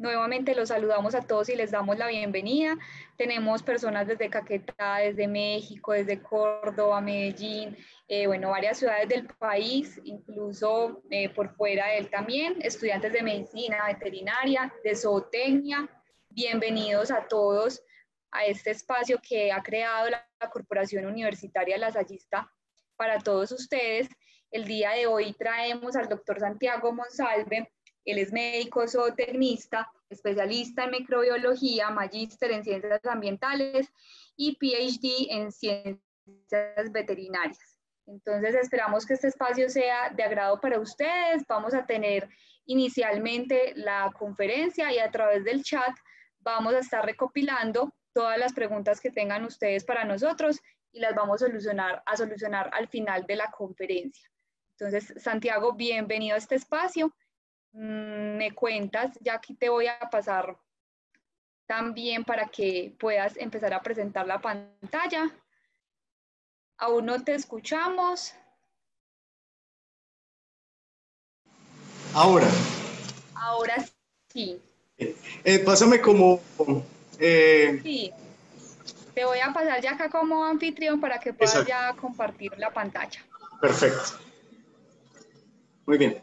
Nuevamente los saludamos a todos y les damos la bienvenida. Tenemos personas desde Caquetá, desde México, desde Córdoba, Medellín, bueno, varias ciudades del país, incluso por fuera de él también, estudiantes de medicina, veterinaria, de zootecnia. Bienvenidos a todos a este espacio que ha creado la Corporación Universitaria Lasallista para todos ustedes. El día de hoy traemos al doctor Santiago Monsalve. Él es médico zootecnista, especialista en microbiología, magíster en ciencias ambientales y PhD en ciencias veterinarias. Entonces esperamos que este espacio sea de agrado para ustedes. Vamos a tener inicialmente la conferencia y a través del chat vamos a estar recopilando todas las preguntas que tengan ustedes para nosotros y las vamos a solucionar al final de la conferencia. Entonces, Santiago, bienvenido a este espacio. Me cuentas, ya aquí te voy a pasar también para que puedas empezar a presentar la pantalla. Aún no te escuchamos. Ahora. Ahora sí. Pásame como... Sí, te voy a pasar ya acá como anfitrión para que puedas Exacto. ya compartir la pantalla. Perfecto. Muy bien.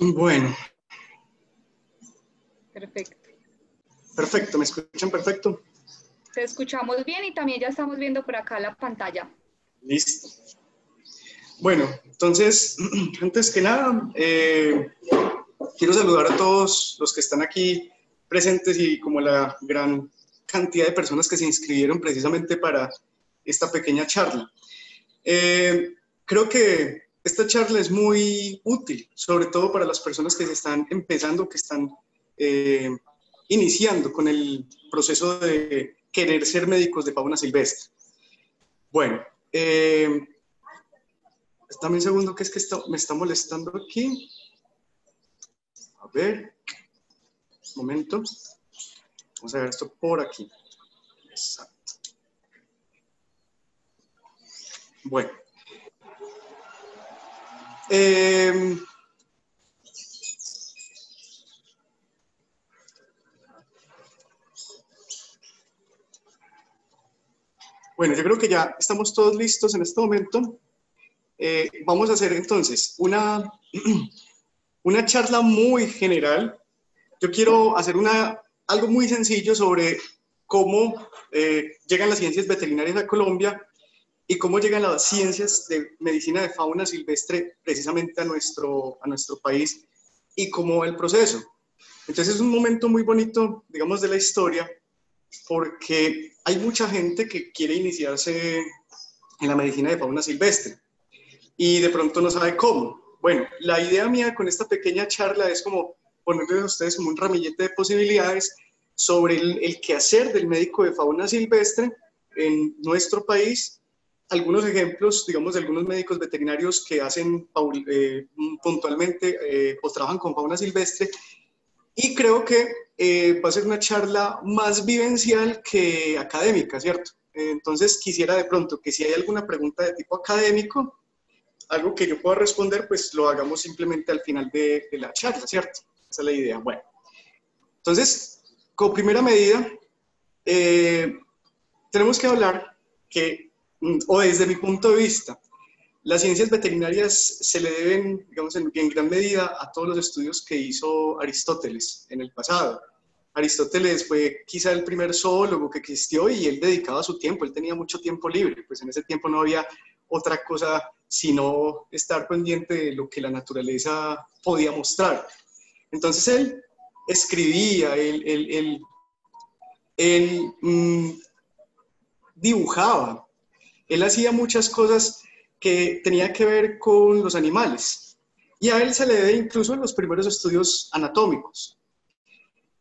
Bueno. Perfecto. Perfecto, ¿me escuchan perfecto? Te escuchamos bien y también ya estamos viendo por acá la pantalla. Listo. Bueno, entonces, antes que nada, quiero saludar a todos los que están aquí presentes y como la gran cantidad de personas que se inscribieron precisamente para esta pequeña charla. Creo que esta charla es muy útil, sobre todo para las personas que se están empezando, que están iniciando con el proceso de querer ser médicos de fauna silvestre. Bueno, dame un segundo que es que me está molestando aquí. A ver, un momento. Vamos a ver esto por aquí. Exacto. Bueno. Bueno, yo creo que ya estamos todos listos en este momento. Vamos a hacer entonces una charla muy general. Yo quiero hacer algo muy sencillo sobre cómo llegan las ciencias veterinarias a Colombia y cómo llegan las ciencias de medicina de fauna silvestre precisamente a nuestro país y cómo el proceso. Entonces es un momento muy bonito, digamos, de la historia, porque hay mucha gente que quiere iniciarse en la medicina de fauna silvestre y de pronto no sabe cómo. Bueno, la idea mía con esta pequeña charla es como ponerles a ustedes como un ramillete de posibilidades sobre el quehacer del médico de fauna silvestre en nuestro país. Algunos ejemplos, digamos, de algunos médicos veterinarios que hacen puntualmente o trabajan con fauna silvestre. Y creo que va a ser una charla más vivencial que académica, ¿cierto? Entonces quisiera de pronto que si hay alguna pregunta de tipo académico, algo que yo pueda responder, pues lo hagamos simplemente al final de la charla, ¿cierto? Esa es la idea. Bueno, entonces, como primera medida, tenemos que hablar que, o desde mi punto de vista, las ciencias veterinarias se le deben, digamos, en gran medida a todos los estudios que hizo Aristóteles en el pasado. Aristóteles fue quizá el primer zoólogo que existió y él dedicaba su tiempo, él tenía mucho tiempo libre, pues en ese tiempo no había otra cosa sino estar pendiente de lo que la naturaleza podía mostrar. Entonces él escribía, él dibujaba, él hacía muchas cosas que tenían que ver con los animales. Y a él se le debe incluso los primeros estudios anatómicos.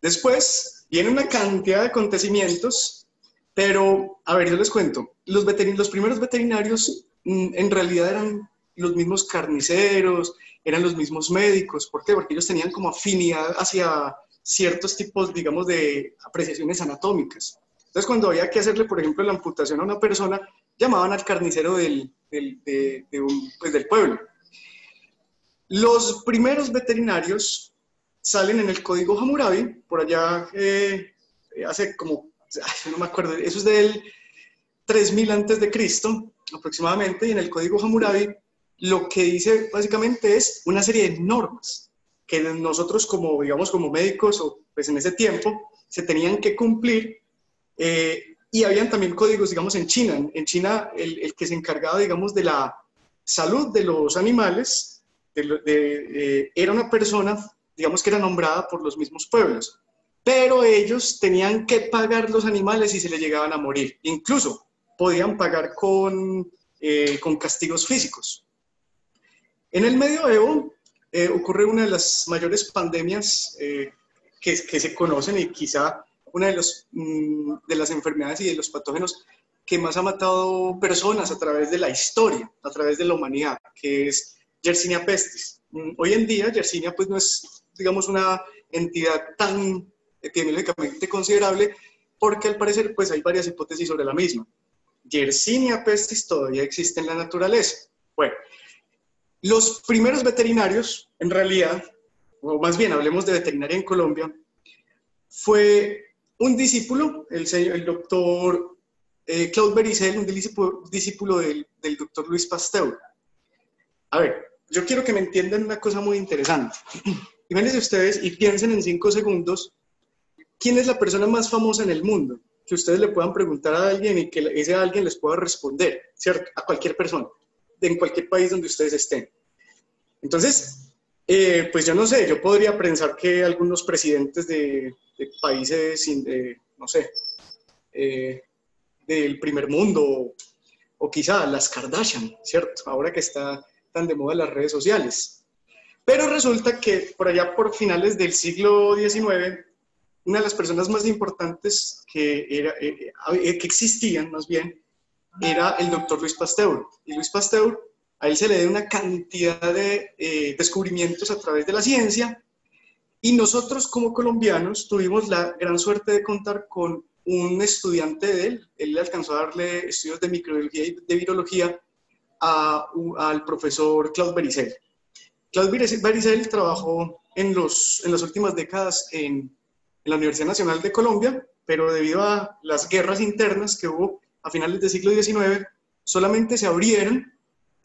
Después viene una cantidad de acontecimientos, pero, a ver, yo les cuento, los primeros veterinarios en realidad eran los mismos carniceros eran los mismos médicos. ¿Por qué? Porque ellos tenían como afinidad hacia ciertos tipos, digamos, de apreciaciones anatómicas. Entonces, cuando había que hacerle, por ejemplo, la amputación a una persona, llamaban al carnicero del pueblo. Los primeros veterinarios salen en el Código Hammurabi, por allá hace como, no me acuerdo, eso es del 3000 antes de Cristo aproximadamente, y en el Código Hammurabi lo que dice básicamente es una serie de normas que nosotros como, digamos, como médicos, o pues en ese tiempo, se tenían que cumplir, y habían también códigos, digamos, en China. En China el que se encargaba, digamos, de la salud de los animales, era una persona, digamos, que era nombrada por los mismos pueblos, pero ellos tenían que pagar los animales si se les llegaban a morir. Incluso podían pagar con castigos físicos. En el medioevo ocurre una de las mayores pandemias que se conocen, y quizá una de las enfermedades y de los patógenos que más ha matado personas a través de la historia, a través de la humanidad, que es Yersinia pestis. Hoy en día Yersinia pues no es, digamos, una entidad tan epidemiológicamente considerable, porque al parecer pues hay varias hipótesis sobre la misma. Yersinia pestis todavía existe en la naturaleza. Bueno, los primeros veterinarios, en realidad, o más bien hablemos de veterinaria en Colombia, fue un discípulo, el doctor Claude Bericel, un discípulo del doctor Louis Pasteur. A ver, yo quiero que me entiendan una cosa muy interesante. Imagínense ustedes y piensen en 5 segundos, ¿quién es la persona más famosa en el mundo? Que ustedes le puedan preguntar a alguien y que ese alguien les pueda responder, ¿cierto? A cualquier persona, en cualquier país donde ustedes estén. Entonces, pues yo no sé, yo podría pensar que algunos presidentes de países, no sé, del primer mundo, o quizá las Kardashian, ¿cierto? Ahora que está tan de moda las redes sociales. Pero resulta que por allá por finales del siglo XIX, una de las personas más importantes que existían, más bien, era el doctor Louis Pasteur. Y Louis Pasteur, a él se le dio una cantidad de descubrimientos a través de la ciencia, y nosotros como colombianos tuvimos la gran suerte de contar con un estudiante de él. Él alcanzó a darle estudios de microbiología y de virología al profesor Claude Bericel. Claude Bericel trabajó en las últimas décadas en la Universidad Nacional de Colombia, pero debido a las guerras internas que hubo a finales del siglo XIX, solamente se abrieron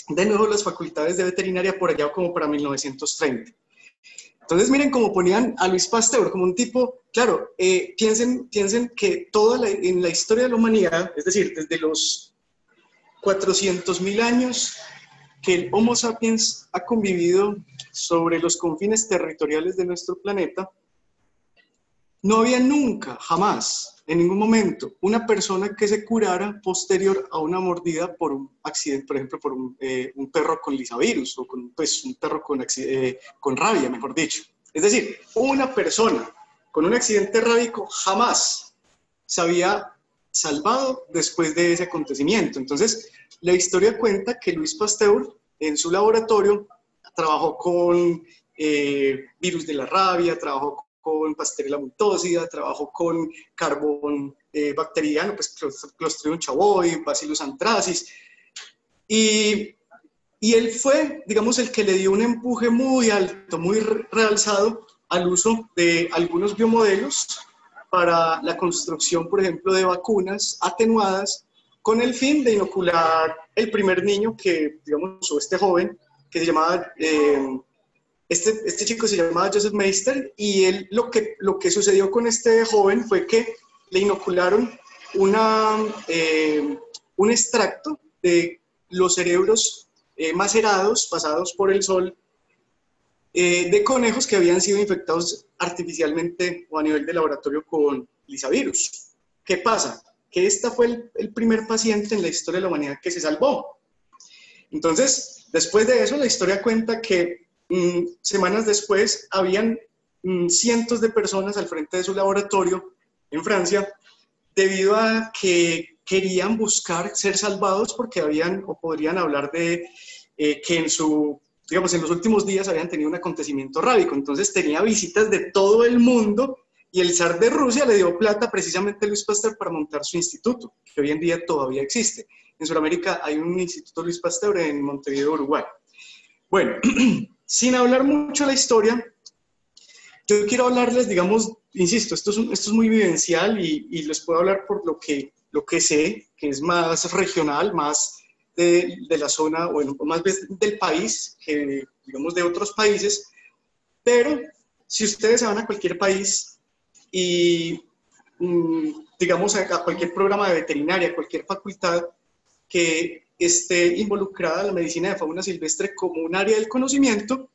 de nuevo las facultades de veterinaria por allá como para 1930. Entonces miren cómo ponían a Louis Pasteur como un tipo, claro, piensen que en la historia de la humanidad, es decir, desde los 400.000 años que el Homo sapiens ha convivido sobre los confines territoriales de nuestro planeta, no había nunca, jamás, en ningún momento, una persona que se curara posterior a una mordida por un accidente, por ejemplo, por un perro con lisavirus, o un perro con rabia, mejor dicho. Es decir, una persona con un accidente rábico jamás se había salvado después de ese acontecimiento. Entonces, la historia cuenta que Louis Pasteur, en su laboratorio, trabajó con virus de la rabia, trabajó con Pasteurella multósida, trabajó con carbón bacteriano, pues Clostridium chauvoi, Bacillus anthracis, y él fue, digamos, el que le dio un empuje muy alto, muy realzado al uso de algunos biomodelos para la construcción, por ejemplo, de vacunas atenuadas, con el fin de inocular el primer niño que, digamos, o este joven, que se llamaba, este chico se llamaba Joseph Meister, y él, lo que sucedió con este joven fue que le inocularon un extracto de los cerebros macerados, pasados por el sol, de conejos que habían sido infectados artificialmente o a nivel de laboratorio con lisavirus. ¿Qué pasa? Que esta fue el primer paciente en la historia de la humanidad que se salvó. Entonces, después de eso, la historia cuenta que semanas después habían cientos de personas al frente de su laboratorio en Francia, debido a que querían buscar ser salvados porque habían o podrían hablar de que en su digamos, en los últimos días habían tenido un acontecimiento rábico, entonces tenía visitas de todo el mundo y el zar de Rusia le dio plata precisamente a Luis Pasteur para montar su instituto, que hoy en día todavía existe. En Sudamérica hay un instituto Luis Pasteur en Montevideo, Uruguay. Bueno, sin hablar mucho de la historia, yo quiero hablarles, digamos, insisto, esto es muy vivencial y les puedo hablar por lo que sé, que es más regional, más de la zona, bueno, más del país, que digamos de otros países, pero si ustedes se van a cualquier país y digamos a cualquier programa de veterinaria, cualquier facultad que esté involucrada en la medicina de fauna silvestre como un área del conocimiento,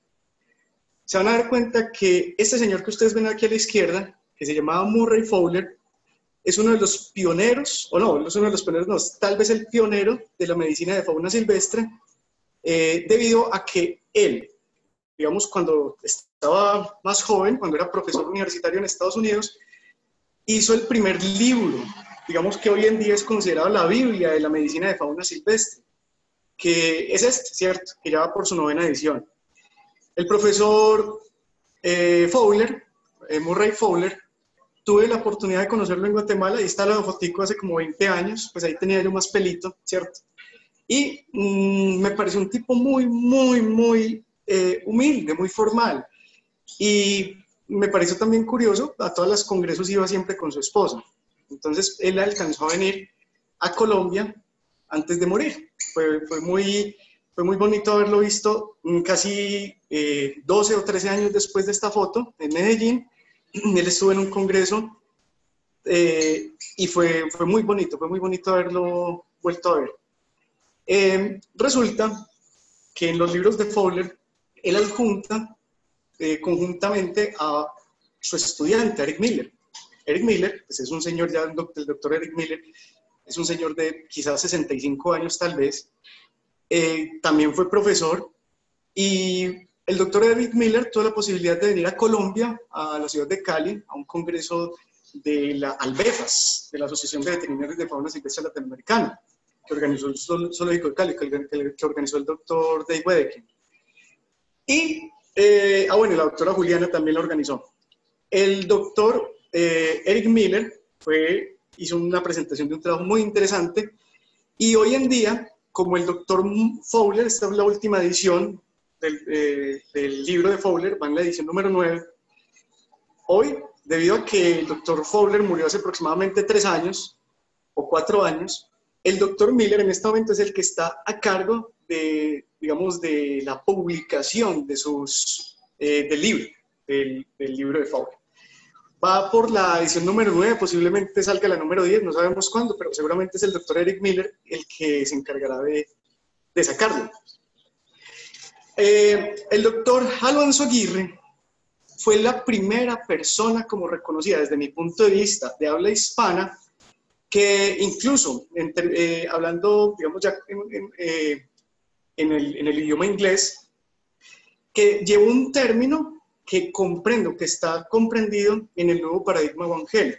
se van a dar cuenta que este señor que ustedes ven aquí a la izquierda, que se llamaba Murray Fowler, es uno de los pioneros, o no, no es uno de los pioneros, no, es tal vez el pionero de la medicina de fauna silvestre, debido a que él, digamos, cuando estaba más joven, cuando era profesor universitario en Estados Unidos, hizo el primer libro, digamos que hoy en día es considerado la Biblia de la medicina de fauna silvestre, que es este, ¿cierto? Que ya va por su 9ª edición. El profesor Fowler, Murray Fowler, tuve la oportunidad de conocerlo en Guatemala, y está la fotico hace como 20 años, pues ahí tenía yo más pelito, ¿cierto? Y me pareció un tipo muy humilde, muy formal. Y me pareció también curioso, a todos los congresos iba siempre con su esposa. Entonces él alcanzó a venir a Colombia antes de morir. Fue muy bonito haberlo visto casi 12 o 13 años después de esta foto, en Medellín. Él estuvo en un congreso y fue muy bonito haberlo vuelto a ver. Resulta que en los libros de Fowler, él adjunta conjuntamente a su estudiante, Eric Miller. Eric Miller, pues es un señor ya, el doctor Eric Miller, es un señor de quizás 65 años tal vez, también fue profesor, y el doctor Eric Miller tuvo la posibilidad de venir a Colombia, a la ciudad de Cali, a un congreso de la ALBEFAS, de la Asociación de Veterinarios de Fauna Silvestre Latinoamericana, que organizó el Zoológico de Cali, que organizó el doctor Dave Wedekind. Y, bueno, la doctora Juliana también la organizó. El doctor Eric Miller hizo una presentación de un trabajo muy interesante, y hoy en día, como el doctor Fowler, esta es la última edición del libro de Fowler, va en la edición número 9, hoy, debido a que el doctor Fowler murió hace aproximadamente 3 años o 4 años, el doctor Miller en este momento es el que está a cargo de, digamos, de la publicación de del libro de Fowler. Va por la edición número 9, posiblemente salga la número 10, no sabemos cuándo, pero seguramente es el doctor Eric Miller el que se encargará de sacarlo. El doctor Alonso Aguirre fue la primera persona como reconocida desde mi punto de vista de habla hispana, que incluso hablando, digamos, ya en el idioma inglés, que llevó un término que comprendo, que está comprendido en el nuevo paradigma Van Heldt,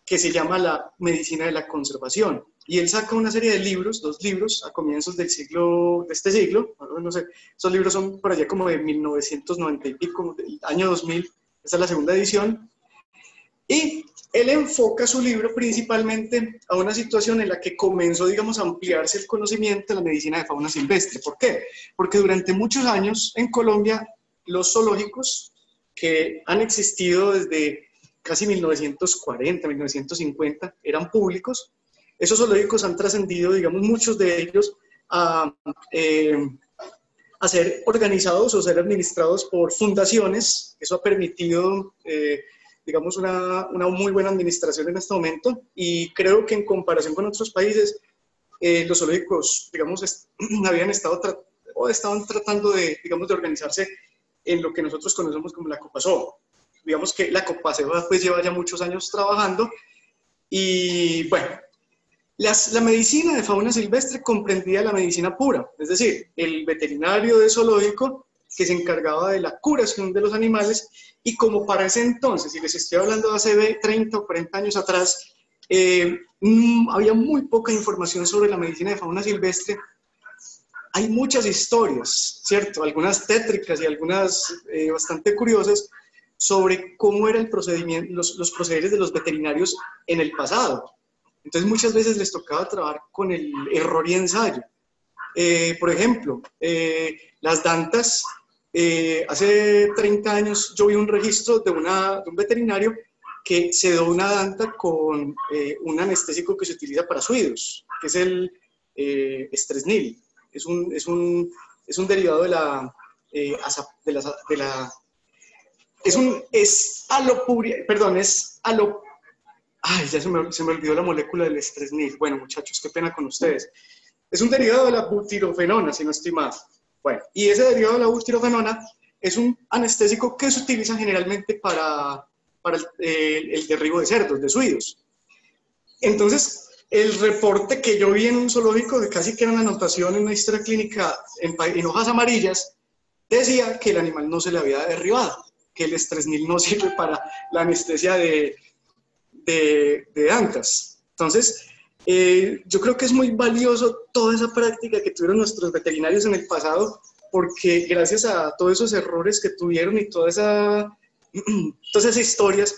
que se llama la medicina de la conservación. Y él saca una serie de libros, 2 libros, a comienzos de este siglo, no sé, esos libros son por allá como de 1990 y pico, del año 2000, esta es la 2ª edición, y él enfoca su libro principalmente a una situación en la que comenzó, digamos, a ampliarse el conocimiento de la medicina de fauna silvestre. ¿Por qué? Porque durante muchos años en Colombia los zoológicos que han existido desde casi 1940, 1950, eran públicos. Esos zoológicos han trascendido, digamos, muchos de ellos a ser organizados o ser administrados por fundaciones. Eso ha permitido, digamos, una muy buena administración en este momento, y creo que en comparación con otros países, los zoológicos, digamos, estaban tratando de, digamos, de organizarse en lo que nosotros conocemos como la Copazova. Digamos que la Copazova pues lleva ya muchos años trabajando, y bueno, la medicina de fauna silvestre comprendía la medicina pura, es decir, el veterinario de zoológico que se encargaba de la curación de los animales, y como para ese entonces, si les estoy hablando de hace 30 o 40 años atrás, había muy poca información sobre la medicina de fauna silvestre. hay muchas historias, ¿cierto? Algunas tétricas y algunas bastante curiosas sobre cómo era el procedimiento, los procederes de los veterinarios en el pasado. Entonces muchas veces les tocaba trabajar con el error y ensayo. Por ejemplo, las dantas, hace 30 años yo vi un registro de un veterinario que sedó una danta con un anestésico que se utiliza para suidos, que es el estresnil. Es un derivado de la, es alopuria, perdón, ay, ya se me olvidó la molécula del estresnil. Bueno, muchachos, qué pena con ustedes. Es un derivado de la butirofenona, si no estoy mal. Bueno, y ese derivado de la butirofenona es un anestésico que se utiliza generalmente para el derribo de cerdos, de suidos. Entonces, el reporte que yo vi en un zoológico, de casi que era una anotación en una historia clínica en hojas amarillas, decía que el animal no se le había derribado, que el estresnil no sirve para la anestesia de dantas. Entonces, yo creo que es muy valioso toda esa práctica que tuvieron nuestros veterinarios en el pasado, porque gracias a todos esos errores que tuvieron y todas esas historias,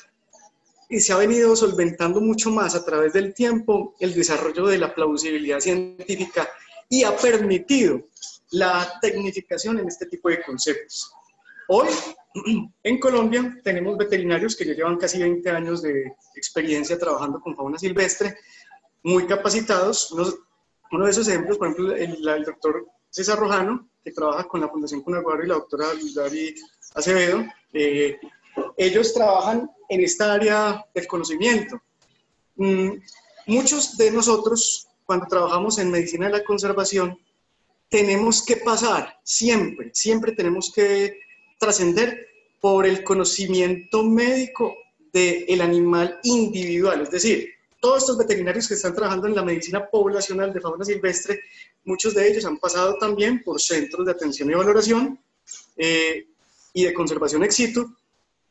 y se ha venido solventando mucho más a través del tiempo el desarrollo de la plausibilidad científica y ha permitido la tecnificación en este tipo de conceptos. Hoy, en Colombia, tenemos veterinarios que ya llevan casi 20 años de experiencia trabajando con fauna silvestre, muy capacitados. Uno de esos ejemplos, por ejemplo, el doctor César Rojano, que trabaja con la Fundación Cunaguaro, y la doctora Luzari Acevedo. Ellos trabajan en esta área del conocimiento. Muchos de nosotros, cuando trabajamos en medicina de la conservación, tenemos que pasar, siempre tenemos que trascender por el conocimiento médico del animal individual. Es decir, todos estos veterinarios que están trabajando en la medicina poblacional de fauna silvestre, muchos de ellos han pasado también por centros de atención y valoración y de conservación ex situ,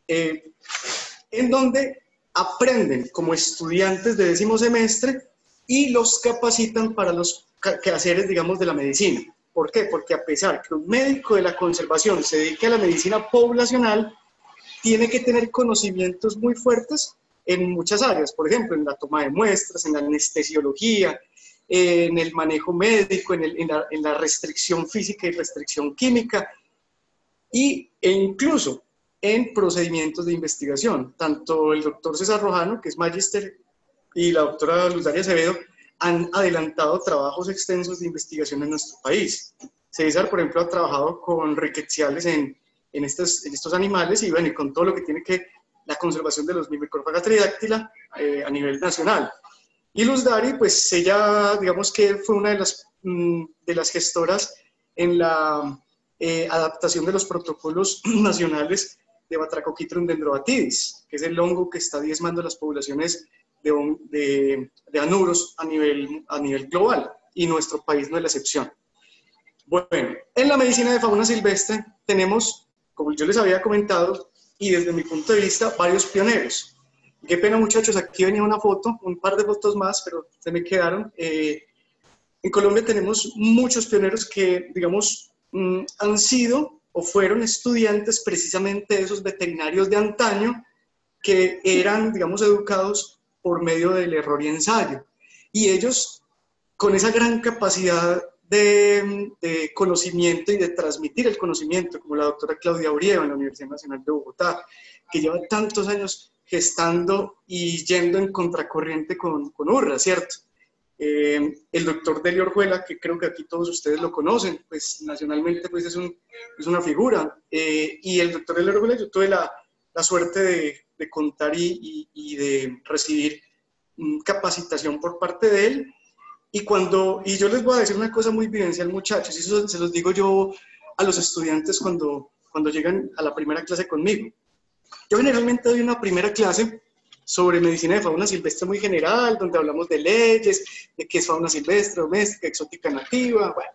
en donde aprenden como estudiantes de 10º semestre y los capacitan para los quehaceres, digamos, de la medicina. ¿Por qué? Porque a pesar que un médico de la conservación se dedique a la medicina poblacional, tiene que tener conocimientos muy fuertes en muchas áreas, por ejemplo, en la toma de muestras, en la anestesiología, en el manejo médico, en la restricción física y restricción química, e incluso en procedimientos de investigación. Tanto el doctor César Rojano, que es magíster, y la doctora Luzari Acevedo han adelantado trabajos extensos de investigación en nuestro país. César, por ejemplo, ha trabajado con rickettsiales en estos animales y, bueno, y con todo lo que tiene que la conservación de los Myrmecophagua tridáctila a nivel nacional. Y Luzari, pues ella, digamos que fue una de las gestoras en la adaptación de los protocolos nacionales de Batrachoquitrum dendrobatidis, que es el hongo que está diezmando las poblaciones de anuros a nivel global, y nuestro país no es la excepción. Bueno, en la medicina de fauna silvestre tenemos, como yo les había comentado, y desde mi punto de vista, varios pioneros. Qué pena, muchachos, aquí venía una foto, un par de fotos más, pero se me quedaron. En Colombia tenemos muchos pioneros que, digamos, han sido o fueron estudiantes precisamente de esos veterinarios de antaño que eran, digamos, educados por medio del error y ensayo. Y ellos, con esa gran capacidad de conocimiento y de transmitir el conocimiento, como la doctora Claudia Urieva en la Universidad Nacional de Bogotá, que lleva tantos años gestando y yendo en contracorriente con URRA, ¿cierto? El doctor Delio Orjuela, que creo que aquí todos ustedes lo conocen, pues nacionalmente pues es una figura. Y el doctor Delio Orjuela, yo tuve la suerte de contar y de recibir capacitación por parte de él. Y yo les voy a decir una cosa muy vivencial, muchachos, y eso se los digo yo a los estudiantes cuando llegan a la primera clase conmigo. Yo generalmente doy una primera clase sobre medicina de fauna silvestre muy general, donde hablamos de leyes, de qué es fauna silvestre, doméstica, exótica, nativa. Bueno,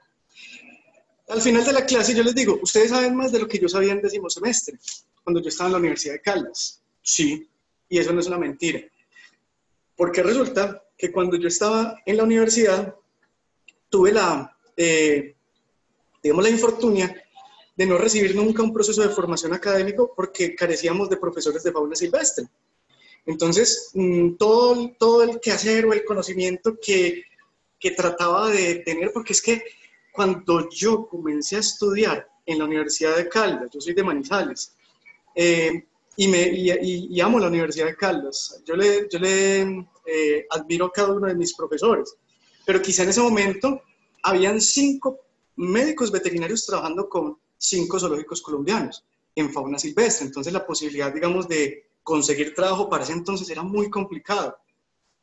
al final de la clase yo les digo, ¿ustedes saben más de lo que yo sabía en 10º semestre, cuando yo estaba en la Universidad de Caldas? Sí, y eso no es una mentira. Porque resulta que cuando yo estaba en la universidad, tuve digamos, la infortunia de no recibir nunca un proceso de formación académico porque carecíamos de profesores de fauna silvestre. Entonces, todo el quehacer o el conocimiento que trataba de tener, porque es que cuando yo comencé a estudiar en la Universidad de Caldas, yo soy de Manizales, y amo la Universidad de Caldas, yo le admiro a cada uno de mis profesores, pero quizá en ese momento habían 5 médicos veterinarios trabajando con 5 zoológicos colombianos en fauna silvestre, entonces la posibilidad, digamos, de conseguir trabajo para ese entonces era muy complicado.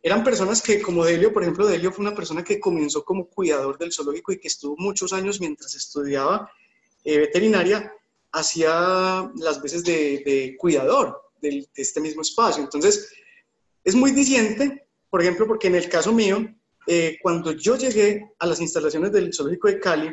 Eran personas que, como Delio, por ejemplo, Delio fue una persona que comenzó como cuidador del zoológico y que estuvo muchos años mientras estudiaba veterinaria, hacía las veces de cuidador de este mismo espacio. Entonces, es muy diciente, por ejemplo, porque en el caso mío, cuando yo llegué a las instalaciones del zoológico de Cali,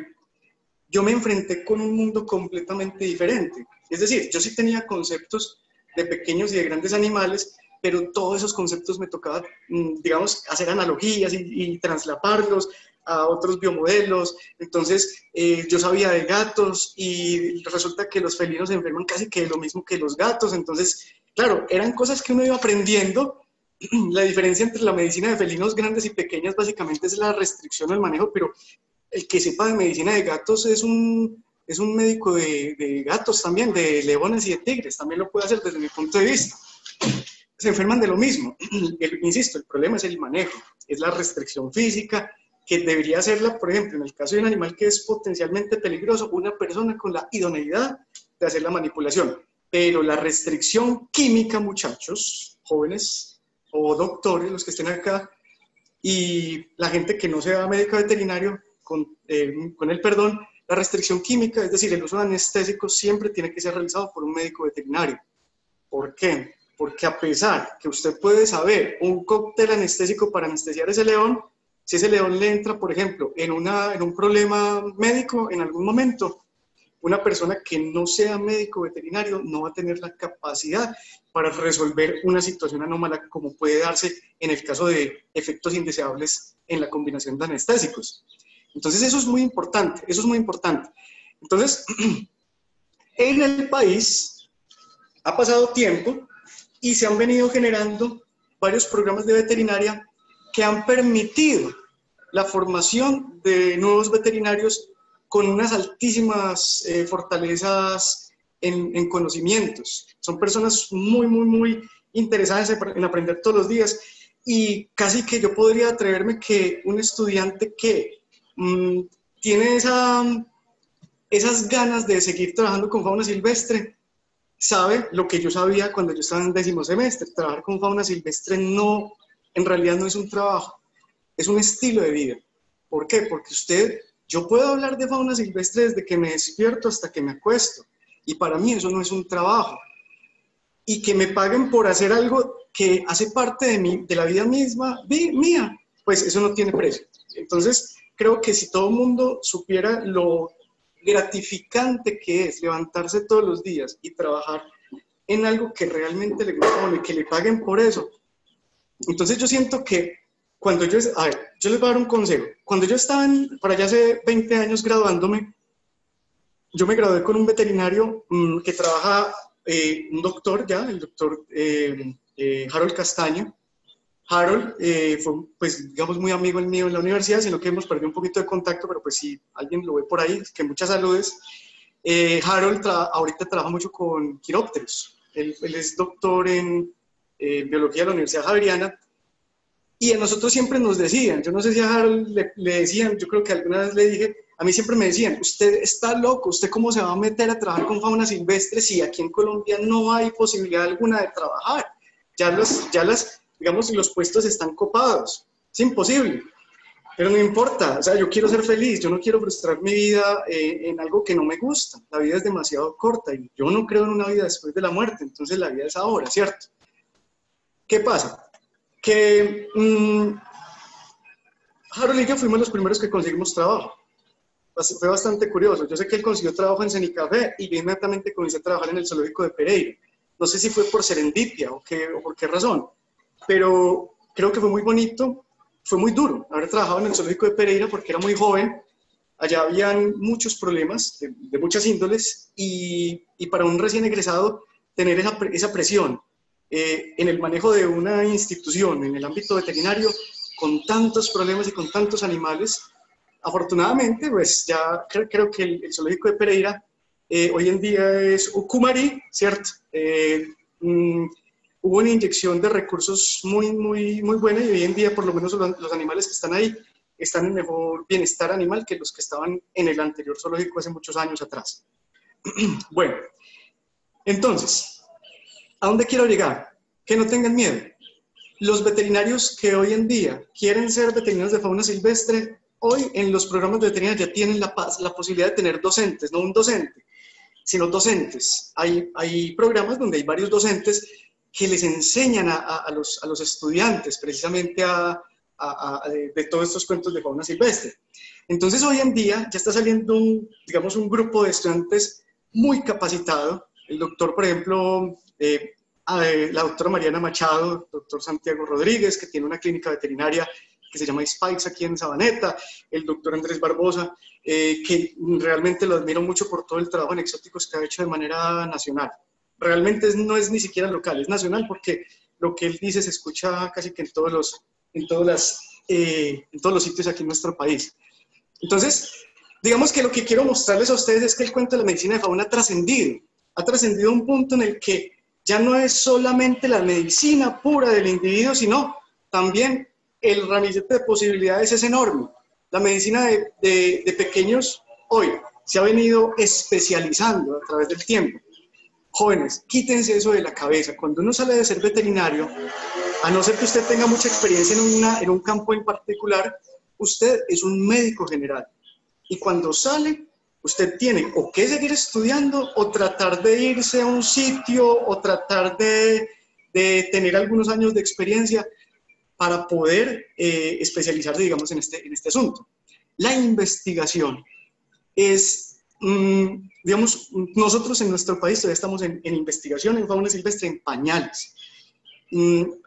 yo me enfrenté con un mundo completamente diferente. Es decir, yo sí tenía conceptos de pequeños y de grandes animales, pero todos esos conceptos me tocaba, digamos, hacer analogías y traslaparlos a otros biomodelos. Entonces, yo sabía de gatos y resulta que los felinos se enferman casi que lo mismo que los gatos. Entonces, claro, eran cosas que uno iba aprendiendo. La diferencia entre la medicina de felinos grandes y pequeñas básicamente es la restricción al manejo, pero el que sepa de medicina de gatos es un médico de gatos también, de leones y de tigres, también lo puede hacer desde mi punto de vista. Se enferman de lo mismo. Insisto, el problema es el manejo, es la restricción física, que debería hacerla, por ejemplo, en el caso de un animal que es potencialmente peligroso, una persona con la idoneidad de hacer la manipulación. Pero la restricción química, muchachos, jóvenes o doctores, los que estén acá, y la gente que no sea médico veterinario, con el perdón, la restricción química, es decir, el uso de anestésicos siempre tiene que ser realizado por un médico veterinario. ¿Por qué? Porque a pesar que usted puede saber un cóctel anestésico para anestesiar ese león, si ese león le entra, por ejemplo, en un problema médico en algún momento, una persona que no sea médico veterinario no va a tener la capacidad para resolver una situación anómala como puede darse en el caso de efectos indeseables en la combinación de anestésicos. Entonces eso es muy importante, eso es muy importante. Entonces, en el país ha pasado tiempo y se han venido generando varios programas de veterinaria que han permitido la formación de nuevos veterinarios con unas altísimas fortalezas en conocimientos. Son personas muy interesadas en aprender todos los días y casi que yo podría atreverme que un estudiante que tiene esas ganas de seguir trabajando con fauna silvestre sabe lo que yo sabía cuando yo estaba en 10º semestre. Trabajar con fauna silvestre en realidad no es un trabajo, es un estilo de vida. ¿Por qué? Porque yo puedo hablar de fauna silvestre desde que me despierto hasta que me acuesto. Y para mí eso no es un trabajo. Y que me paguen por hacer algo que hace parte de la vida misma, mía, pues eso no tiene precio. Entonces, creo que si todo el mundo supiera lo gratificante que es levantarse todos los días y trabajar en algo que realmente le gusta y que le paguen por eso. Entonces yo siento que cuando yo les voy a dar un consejo. Cuando yo estaba por allá hace 20 años graduándome, yo me gradué con un veterinario que trabaja, un doctor ya, el doctor Harold Castaño. Harold fue, pues, digamos, muy amigo el mío en la universidad, sino que hemos perdido un poquito de contacto, pero pues si alguien lo ve por ahí, que muchas saludes. Harold ahorita trabaja mucho con quirópteros. Él es doctor en biología de la Universidad Javeriana. Y a nosotros siempre nos decían, yo no sé si a Harold le decían, yo creo que alguna vez le dije, a mí siempre me decían, usted está loco, ¿usted cómo se va a meter a trabajar con fauna silvestre si aquí en Colombia no hay posibilidad alguna de trabajar? Digamos, los puestos están copados, es imposible, pero no importa, o sea, yo quiero ser feliz, yo no quiero frustrar mi vida en algo que no me gusta, la vida es demasiado corta y yo no creo en una vida después de la muerte, entonces la vida es ahora, ¿cierto? ¿Qué pasa? Que Harold y yo fuimos los primeros que conseguimos trabajo. Fue bastante curioso. Yo sé que él consiguió trabajo en Cenicafé y yo inmediatamente comencé a trabajar en el zoológico de Pereira. No sé si fue por serendipia o por qué razón, pero creo que fue muy bonito, fue muy duro haber trabajado en el zoológico de Pereira porque era muy joven allá habían muchos problemas de muchas índoles y para un recién egresado tener esa presión en el manejo de una institución, en el ámbito veterinario, con tantos problemas y con tantos animales, afortunadamente, pues ya creo que el zoológico de Pereira hoy en día es Ucumari, ¿cierto? Hubo una inyección de recursos muy buena y hoy en día por lo menos los animales que están ahí están en mejor bienestar animal que los que estaban en el anterior zoológico hace muchos años atrás. Bueno, entonces, ¿a dónde quiero llegar? Que no tengan miedo. Los veterinarios que hoy en día quieren ser veterinarios de fauna silvestre, hoy en los programas de veterinaria ya tienen la posibilidad de tener docentes, no un docente, sino docentes. Hay programas donde hay varios docentes que les enseñan a los estudiantes precisamente de todos estos cuentos de fauna silvestre. Entonces hoy en día ya está saliendo un grupo de estudiantes muy capacitado. El doctor, por ejemplo, la doctora Mariana Machado, doctor Santiago Rodríguez, que tiene una clínica veterinaria que se llama Spikes aquí en Sabaneta, el doctor Andrés Barbosa, que realmente lo admiro mucho por todo el trabajo en exóticos que ha hecho de manera nacional. Realmente no es ni siquiera local, es nacional porque lo que él dice se escucha casi que en todos los sitios aquí en nuestro país. Entonces, digamos que lo que quiero mostrarles a ustedes es que el cuento de la medicina de fauna ha trascendido a un punto en el que ya no es solamente la medicina pura del individuo, sino también el ramillete de posibilidades es enorme. La medicina de pequeños hoy se ha venido especializando a través del tiempo. Jóvenes, quítense eso de la cabeza. Cuando uno sale de ser veterinario, a no ser que usted tenga mucha experiencia en un campo en particular, usted es un médico general. Y cuando sale, usted tiene o que seguir estudiando o tratar de irse a un sitio o tratar de tener algunos años de experiencia para poder especializarse, digamos, en este asunto. La investigación es, digamos, nosotros en nuestro país todavía estamos en investigación en fauna silvestre en pañales.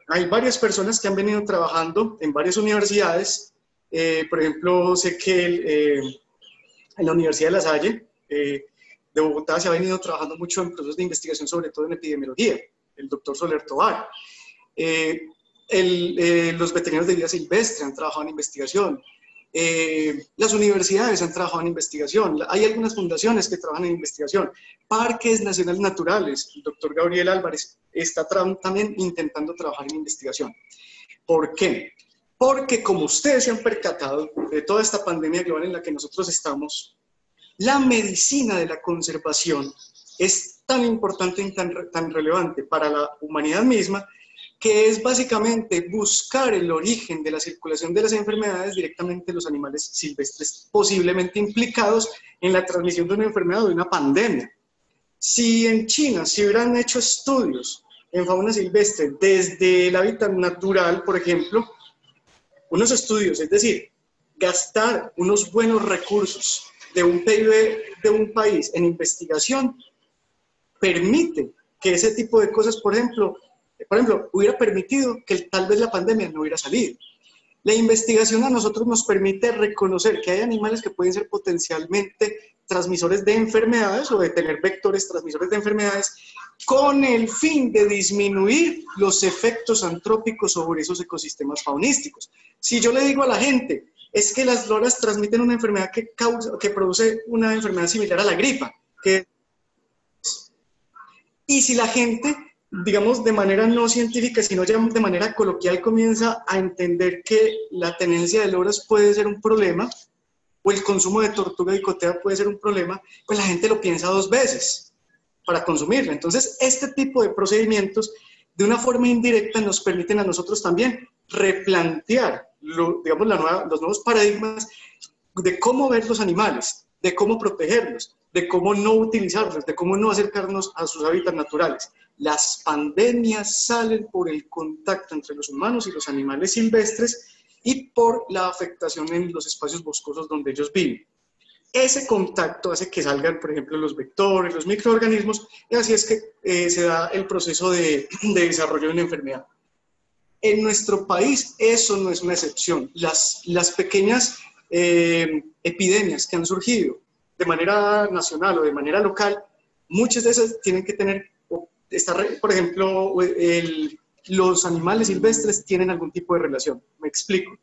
Hay varias personas que han venido trabajando en varias universidades. Por ejemplo, sé que en la Universidad de La Salle de Bogotá se ha venido trabajando mucho en procesos de investigación, sobre todo en epidemiología, el doctor Soler Tovar. Los veterinarios de vida silvestre han trabajado en investigación. Las universidades han trabajado en investigación. Hay algunas fundaciones que trabajan en investigación. Parques Nacionales Naturales, el doctor Gabriel Álvarez está también intentando trabajar en investigación. ¿Por qué? Porque como ustedes se han percatado de toda esta pandemia global en la que nosotros estamos, la medicina de la conservación es tan importante y tan relevante para la humanidad misma, que es básicamente buscar el origen de la circulación de las enfermedades directamente en los animales silvestres, posiblemente implicados en la transmisión de una enfermedad o de una pandemia. Si en China se hubieran hecho estudios en fauna silvestre desde el hábitat natural, por ejemplo, unos estudios, es decir, gastar unos buenos recursos de un PIB de un país en investigación, permite que ese tipo de cosas, por ejemplo, hubiera permitido que tal vez la pandemia no hubiera salido. La investigación a nosotros nos permite reconocer que hay animales que pueden ser potencialmente transmisores de enfermedades o de tener vectores transmisores de enfermedades con el fin de disminuir los efectos antrópicos sobre esos ecosistemas faunísticos. Si yo le digo a la gente, es que las loras transmiten una enfermedad que produce una enfermedad similar a la gripa, y si la gente, digamos, de manera no científica, sino ya de manera coloquial, comienza a entender que la tenencia de loras puede ser un problema, o el consumo de tortuga dicotea puede ser un problema, pues la gente lo piensa dos veces para consumirla. Entonces, este tipo de procedimientos, de una forma indirecta, nos permiten a nosotros también replantear, digamos, los nuevos paradigmas de cómo ver los animales, de cómo protegerlos, de cómo no utilizarlos, de cómo no acercarnos a sus hábitats naturales. Las pandemias salen por el contacto entre los humanos y los animales silvestres y por la afectación en los espacios boscosos donde ellos viven. Ese contacto hace que salgan, por ejemplo, los vectores, los microorganismos, y así es que se da el proceso de desarrollo de una enfermedad. En nuestro país eso no es una excepción. Las pequeñas epidemias que han surgido de manera nacional o de manera local, muchas de esas tienen que tener, por ejemplo, los animales silvestres tienen algún tipo de relación. Me explico.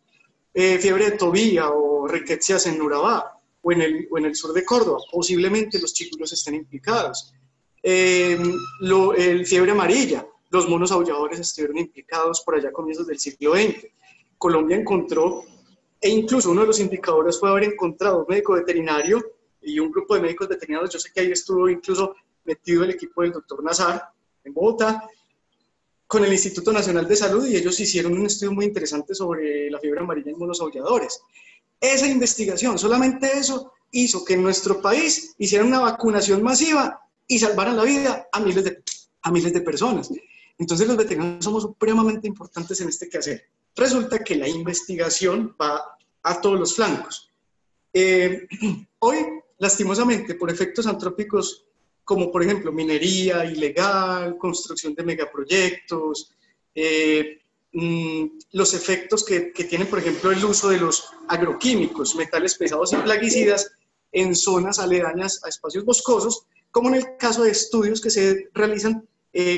Fiebre de Tobía o riquecias en Urabá o en el sur de Córdoba, posiblemente los chículos estén implicados. El fiebre amarilla, los monos aulladores estuvieron implicados por allá a comienzos del siglo XX. Colombia encontró, e incluso uno de los indicadores fue haber encontrado un médico veterinario y un grupo de médicos veterinarios. Yo sé que ahí estuvo incluso metido el equipo del doctor Nazar en Bogotá, con el Instituto Nacional de Salud, y ellos hicieron un estudio muy interesante sobre la fiebre amarilla en monos aulladores. Esa investigación, solamente eso, hizo que en nuestro país hicieran una vacunación masiva y salvaran la vida a miles de personas. Entonces los veterinarios somos supremamente importantes en este quehacer. Resulta que la investigación va a todos los flancos. Hoy, lastimosamente, por efectos antrópicos, como por ejemplo minería ilegal, construcción de megaproyectos, los efectos que tienen, por ejemplo, el uso de los agroquímicos, metales pesados y plaguicidas en zonas aledañas a espacios boscosos, como en el caso de estudios que se realizan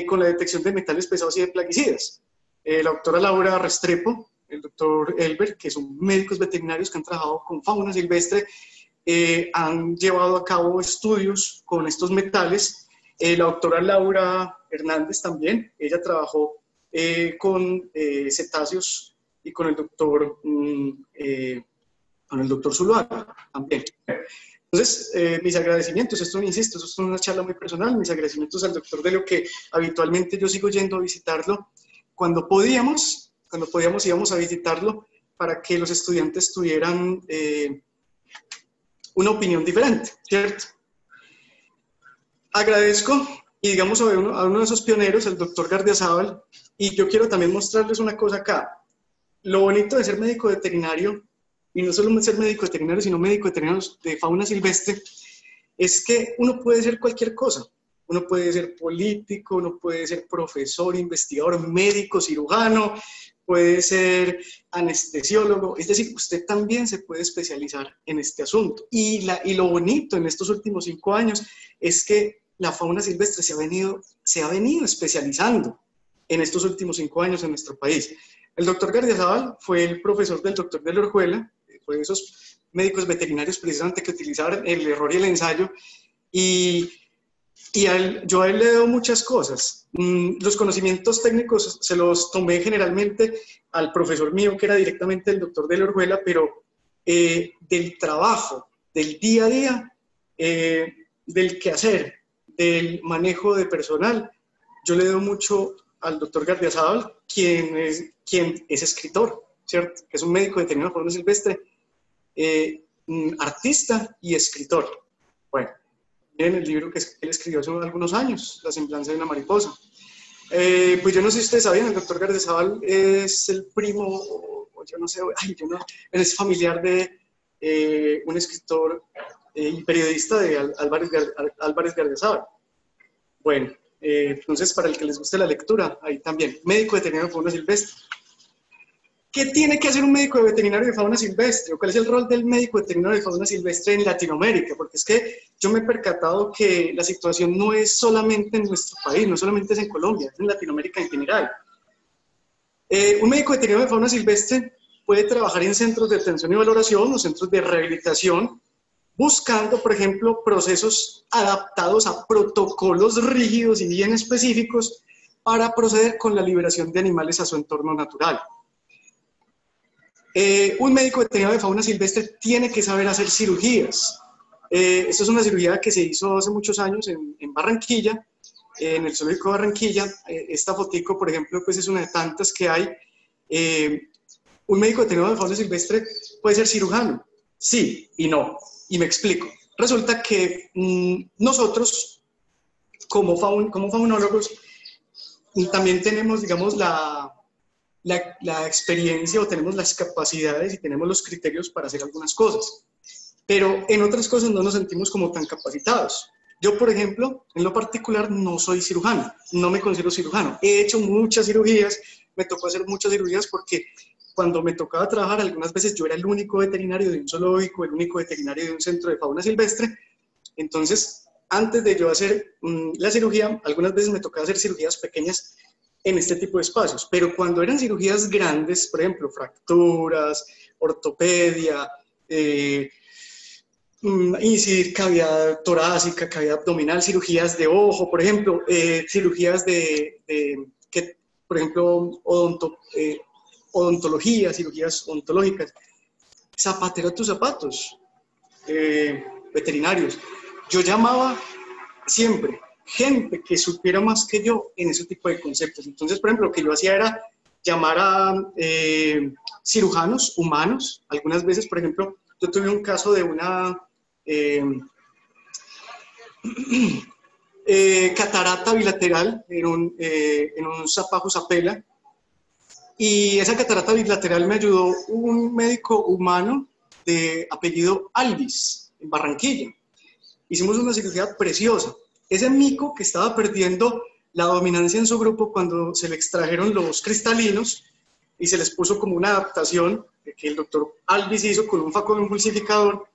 con la detección de metales pesados y de plaguicidas. La doctora Laura Restrepo, el doctor Elber, que son médicos veterinarios que han trabajado con fauna silvestre, han llevado a cabo estudios con estos metales. La doctora Laura Hernández también, ella trabajó con cetáceos y con el doctor Zuluaga también. Entonces, mis agradecimientos, esto, insisto, esto es una charla muy personal, mis agradecimientos al doctor Delio, que habitualmente yo sigo yendo a visitarlo. Cuando podíamos íbamos a visitarlo para que los estudiantes tuvieran una opinión diferente, ¿cierto? Agradezco, y digamos a uno de esos pioneros, el doctor Gardiazabal, y yo quiero también mostrarles una cosa acá. Lo bonito de ser médico veterinario, y no solo ser médico veterinario, sino médico veterinario de fauna silvestre, es que uno puede ser cualquier cosa. Uno puede ser político, uno puede ser profesor, investigador, médico, cirujano, puede ser anestesiólogo, es decir, usted también se puede especializar en este asunto. Y lo bonito en estos últimos 5 años es que la fauna silvestre se ha venido especializando en estos últimos 5 años en nuestro país. El doctor Gardiazabal fue el profesor del doctor de la Orjuela, fue de esos médicos veterinarios precisamente que utilizaban el error y el ensayo, yo a él le debo muchas cosas. Los conocimientos técnicos se los tomé generalmente al profesor mío, que era directamente el doctor de la Orjuela, pero del trabajo, del día a día, del quehacer, del manejo de personal, yo le debo mucho al doctor Gardiazabal, quien es escritor, ¿cierto? Que es un médico veterinario de fauna silvestre, artista y escritor. Bueno, miren el libro que él escribió hace algunos años, La semblanza de una mariposa. Pues yo no sé si ustedes sabían, el doctor Gardiazabal es el primo, o yo no sé, es familiar de un escritor y periodista de Álvarez Gardiazabal. Bueno, entonces para el que les guste la lectura, ahí también, médico veterinario de fauna silvestre. ¿Qué tiene que hacer un médico veterinario de fauna silvestre? ¿O cuál es el rol del médico veterinario de fauna silvestre en Latinoamérica? Porque es que yo me he percatado que la situación no es solamente en nuestro país, no solamente es en Colombia, es en Latinoamérica en general. Un médico veterinario de fauna silvestre puede trabajar en centros de atención y valoración o centros de rehabilitación, buscando, por ejemplo, procesos adaptados a protocolos rígidos y bien específicos para proceder con la liberación de animales a su entorno natural. Un médico veterinario de fauna silvestre tiene que saber hacer cirugías. Esta es una cirugía que se hizo hace muchos años en Barranquilla, en el zoológico de Barranquilla. Esta fotico, por ejemplo, pues es una de tantas que hay. Un médico veterinario de fauna silvestre puede ser cirujano, sí y no, y me explico. Resulta que nosotros, como faunólogos, también tenemos, digamos, la experiencia, o tenemos las capacidades y tenemos los criterios para hacer algunas cosas, pero en otras cosas no nos sentimos como tan capacitados. Yo, por ejemplo, en lo particular no soy cirujano, no me considero cirujano. He hecho muchas cirugías, me tocó hacer muchas cirugías porque cuando me tocaba trabajar, algunas veces yo era el único veterinario de un zoológico, el único veterinario de un centro de fauna silvestre. Entonces, antes de yo hacer la cirugía, algunas veces me tocaba hacer cirugías pequeñas en este tipo de espacios, pero cuando eran cirugías grandes, por ejemplo, fracturas, ortopedia, incidir cavidad torácica, cavidad abdominal, cirugías de ojo, por ejemplo, cirugías por ejemplo, odontología, cirugías odontológicas, zapatero a tus zapatos, veterinarios. Yo llamaba siempre gente que supiera más que yo en ese tipo de conceptos. Entonces, por ejemplo, lo que yo hacía era llamar a cirujanos humanos. Algunas veces, por ejemplo, yo tuve un caso de una catarata bilateral en un Zapajos Apella, y esa catarata bilateral me ayudó un médico humano de apellido Alvis, en Barranquilla. Hicimos una cirugía preciosa. Ese mico que estaba perdiendo la dominancia en su grupo cuando se le extrajeron los cristalinos y se les puso como una adaptación que el doctor Alvis hizo con un facomulsificador,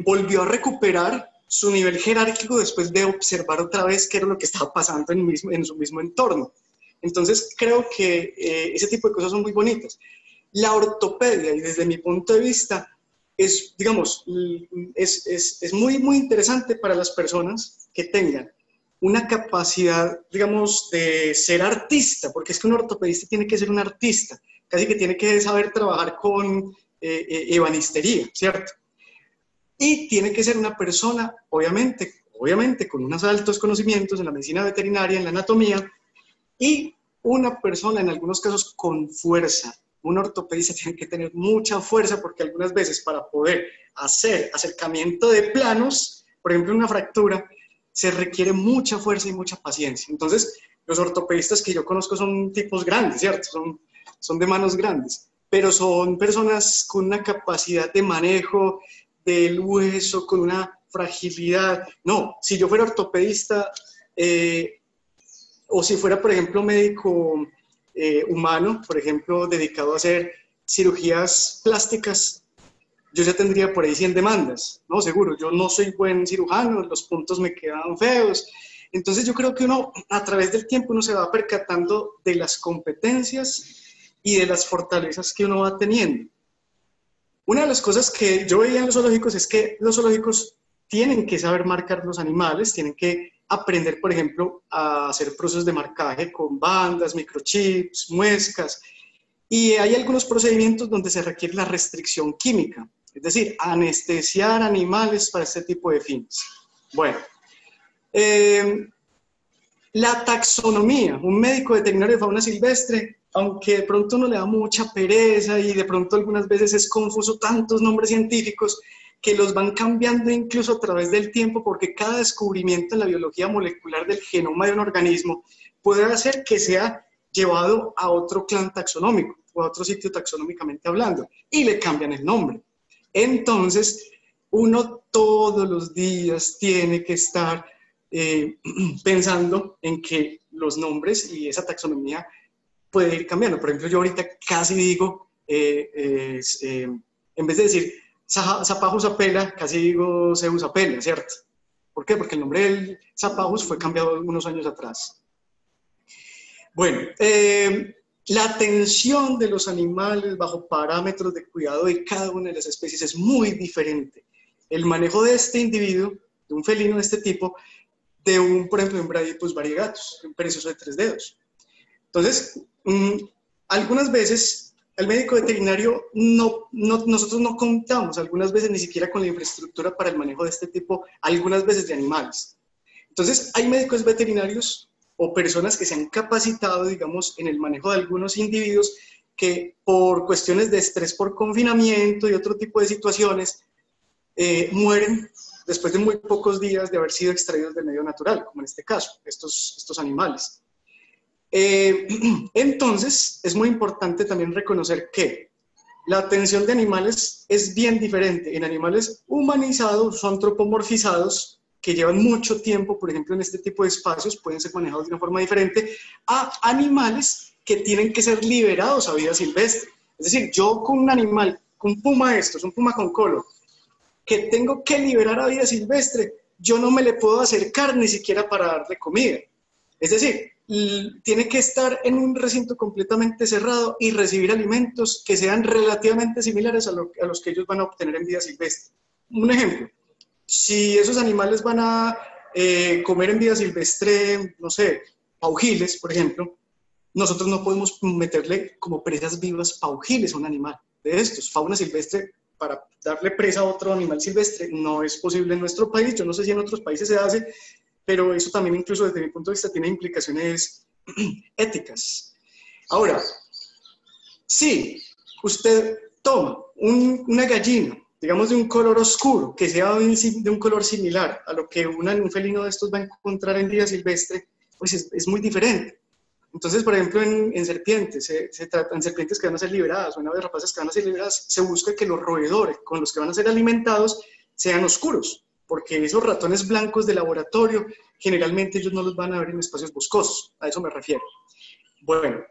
volvió a recuperar su nivel jerárquico después de observar otra vez qué era lo que estaba pasando en su mismo entorno. Entonces creo que ese tipo de cosas son muy bonitas. La ortopedia, y desde mi punto de vista, es, digamos, es muy, muy interesante para las personas que tengan una capacidad, digamos, de ser artista, porque es que un ortopedista tiene que ser un artista, casi que tiene que saber trabajar con ebanistería, ¿cierto? Y tiene que ser una persona, obviamente, con unos altos conocimientos en la medicina veterinaria, en la anatomía, y una persona, en algunos casos, con fuerza. Un ortopedista tiene que tener mucha fuerza porque algunas veces para poder hacer acercamiento de planos, por ejemplo una fractura, se requiere mucha fuerza y mucha paciencia. Entonces, los ortopedistas que yo conozco son tipos grandes, ¿cierto? Son de manos grandes, pero son personas con una capacidad de manejo del hueso, con una fragilidad. No, si yo fuera ortopedista, o si fuera, por ejemplo, médico humano, por ejemplo, dedicado a hacer cirugías plásticas, yo ya tendría por ahí 100 demandas, ¿no? Seguro, yo no soy buen cirujano, los puntos me quedan feos. Entonces yo creo que uno, a través del tiempo, uno se va percatando de las competencias y de las fortalezas que uno va teniendo. Una de las cosas que yo veía en los zoológicos es que los zoológicos tienen que saber marcar los animales, tienen que aprender, por ejemplo, a hacer procesos de marcaje con bandas, microchips, muescas, y hay algunos procedimientos donde se requiere la restricción química, es decir, anestesiar animales para este tipo de fines. Bueno, la taxonomía, un médico veterinario de fauna silvestre, aunque de pronto uno le da mucha pereza y de pronto algunas veces es confuso tantos nombres científicos, que los van cambiando incluso a través del tiempo, porque cada descubrimiento en la biología molecular del genoma de un organismo puede hacer que sea llevado a otro clan taxonómico o a otro sitio taxonómicamente hablando, y le cambian el nombre. Entonces, uno todos los días tiene que estar pensando en que los nombres y esa taxonomía puede ir cambiando. Por ejemplo, yo ahorita casi digo, en vez de decir Zapajos Apella, casi digo Zeus Apella, ¿cierto? ¿Por qué? Porque el nombre del Zapajos fue cambiado unos años atrás. Bueno, la atención de los animales bajo parámetros de cuidado de cada una de las especies es muy diferente. El manejo de este individuo, de un felino de este tipo, de un, por ejemplo, un Bradipus variegatus, un perezoso de 3 dedos. Entonces, algunas veces el médico veterinario nosotros no contamos algunas veces ni siquiera con la infraestructura para el manejo de este tipo, algunas veces de animales. Entonces, hay médicos veterinarios o personas que se han capacitado, digamos, en el manejo de algunos individuos que por cuestiones de estrés por confinamiento y otro tipo de situaciones mueren después de muy pocos días de haber sido extraídos del medio natural, como en este caso, estos animales. Entonces, es muy importante también reconocer que la atención de animales es bien diferente en animales humanizados o antropomorfizados, que llevan mucho tiempo, por ejemplo, en este tipo de espacios, pueden ser manejados de una forma diferente, a animales que tienen que ser liberados a vida silvestre. Es decir, yo con un animal, con un puma un puma con colo, que tengo que liberar a vida silvestre, yo no me le puedo acercar ni siquiera para darle comida. Es decir, tiene que estar en un recinto completamente cerrado y recibir alimentos que sean relativamente similares a los que ellos van a obtener en vida silvestre. Un ejemplo, si esos animales van a comer en vida silvestre, no sé, paujiles, por ejemplo, nosotros no podemos meterle como presas vivas paujiles a un animal de estos. Fauna silvestre, para darle presa a otro animal silvestre, no es posible en nuestro país. Yo no sé si en otros países se hace, pero eso también, incluso desde mi punto de vista, tiene implicaciones éticas. Ahora, si usted toma una gallina, digamos de un color oscuro, que sea de un color similar a lo que un felino de estos va a encontrar en vida silvestre, pues es muy diferente. Entonces, por ejemplo, en serpientes, en serpientes que van a ser liberadas o en aves rapaces que van a ser liberadas, se busca que los roedores con los que van a ser alimentados sean oscuros, porque esos ratones blancos de laboratorio, generalmente ellos no los van a ver en espacios boscosos, a eso me refiero. Bueno,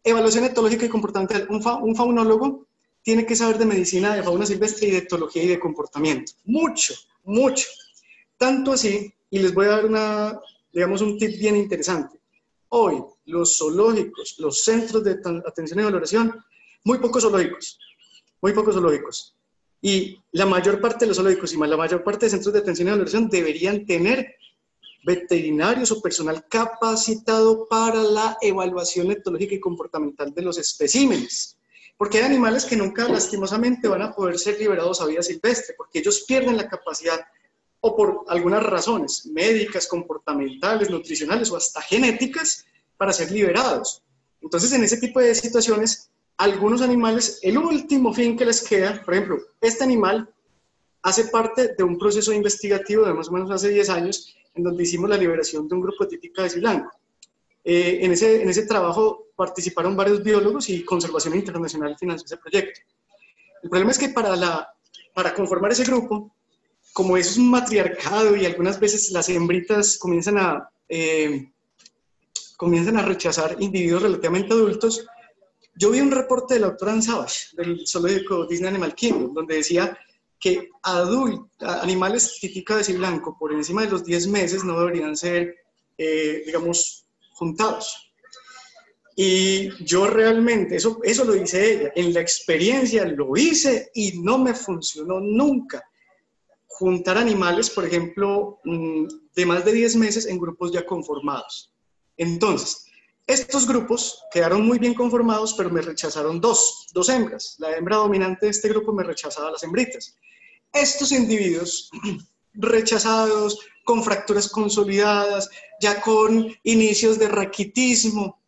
evaluación etológica y comportamental. Un faunólogo tiene que saber de medicina de fauna silvestre y de etología y de comportamiento. Mucho, mucho. Tanto así, y les voy a dar digamos, un tip bien interesante. Hoy, los zoológicos, los centros de atención y valoración, muy pocos zoológicos. Y la mayor parte de los zoológicos y la mayor parte de centros de atención y valoración deberían tener veterinarios o personal capacitado para la evaluación etológica y comportamental de los especímenes. Porque hay animales que nunca, lastimosamente, van a poder ser liberados a vida silvestre, porque ellos pierden la capacidad, o por algunas razones médicas, comportamentales, nutricionales o hasta genéticas, para ser liberados. Entonces, en ese tipo de situaciones, algunos animales, el último fin que les queda, por ejemplo, este animal hace parte de un proceso investigativo de más o menos hace 10 años, en donde hicimos la liberación de un grupo de típica de blanco. En ese trabajo participaron varios biólogos y Conservación Internacional financió ese proyecto. El problema es que para conformar ese grupo, como eso es un matriarcado y algunas veces las hembritas comienzan a rechazar individuos relativamente adultos, yo vi un reporte de la doctora Ann Savage, del zoológico Disney Animal Kingdom, donde decía que animales típica de blanco por encima de los 10 meses no deberían ser, digamos, juntados. Y yo realmente, eso lo dice ella, en la experiencia lo hice y no me funcionó nunca. Juntar animales, por ejemplo, de más de 10 meses en grupos ya conformados. Entonces, estos grupos quedaron muy bien conformados, pero me rechazaron dos hembras. La hembra dominante de este grupo me rechazaba a las hembritas. Estos individuos rechazados, con fracturas consolidadas, ya con inicios de raquitismo,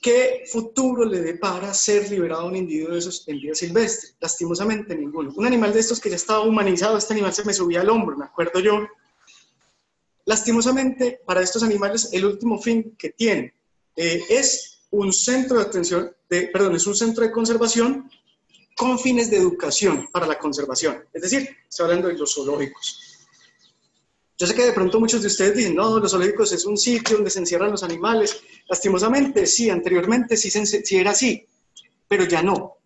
¿qué futuro le depara ser liberado a un individuo de esos en vida silvestre? Lastimosamente ninguno. Un animal de estos que ya estaba humanizado, este animal se me subía al hombro, me acuerdo yo. Lastimosamente, para estos animales, el último fin que tienen es un centro de atención, es un centro de conservación con fines de educación para la conservación. Es decir, estoy hablando de los zoológicos. Yo sé que de pronto muchos de ustedes dicen, no, los zoológicos es un sitio donde se encierran los animales. Lastimosamente, sí, anteriormente sí era así, pero ya no.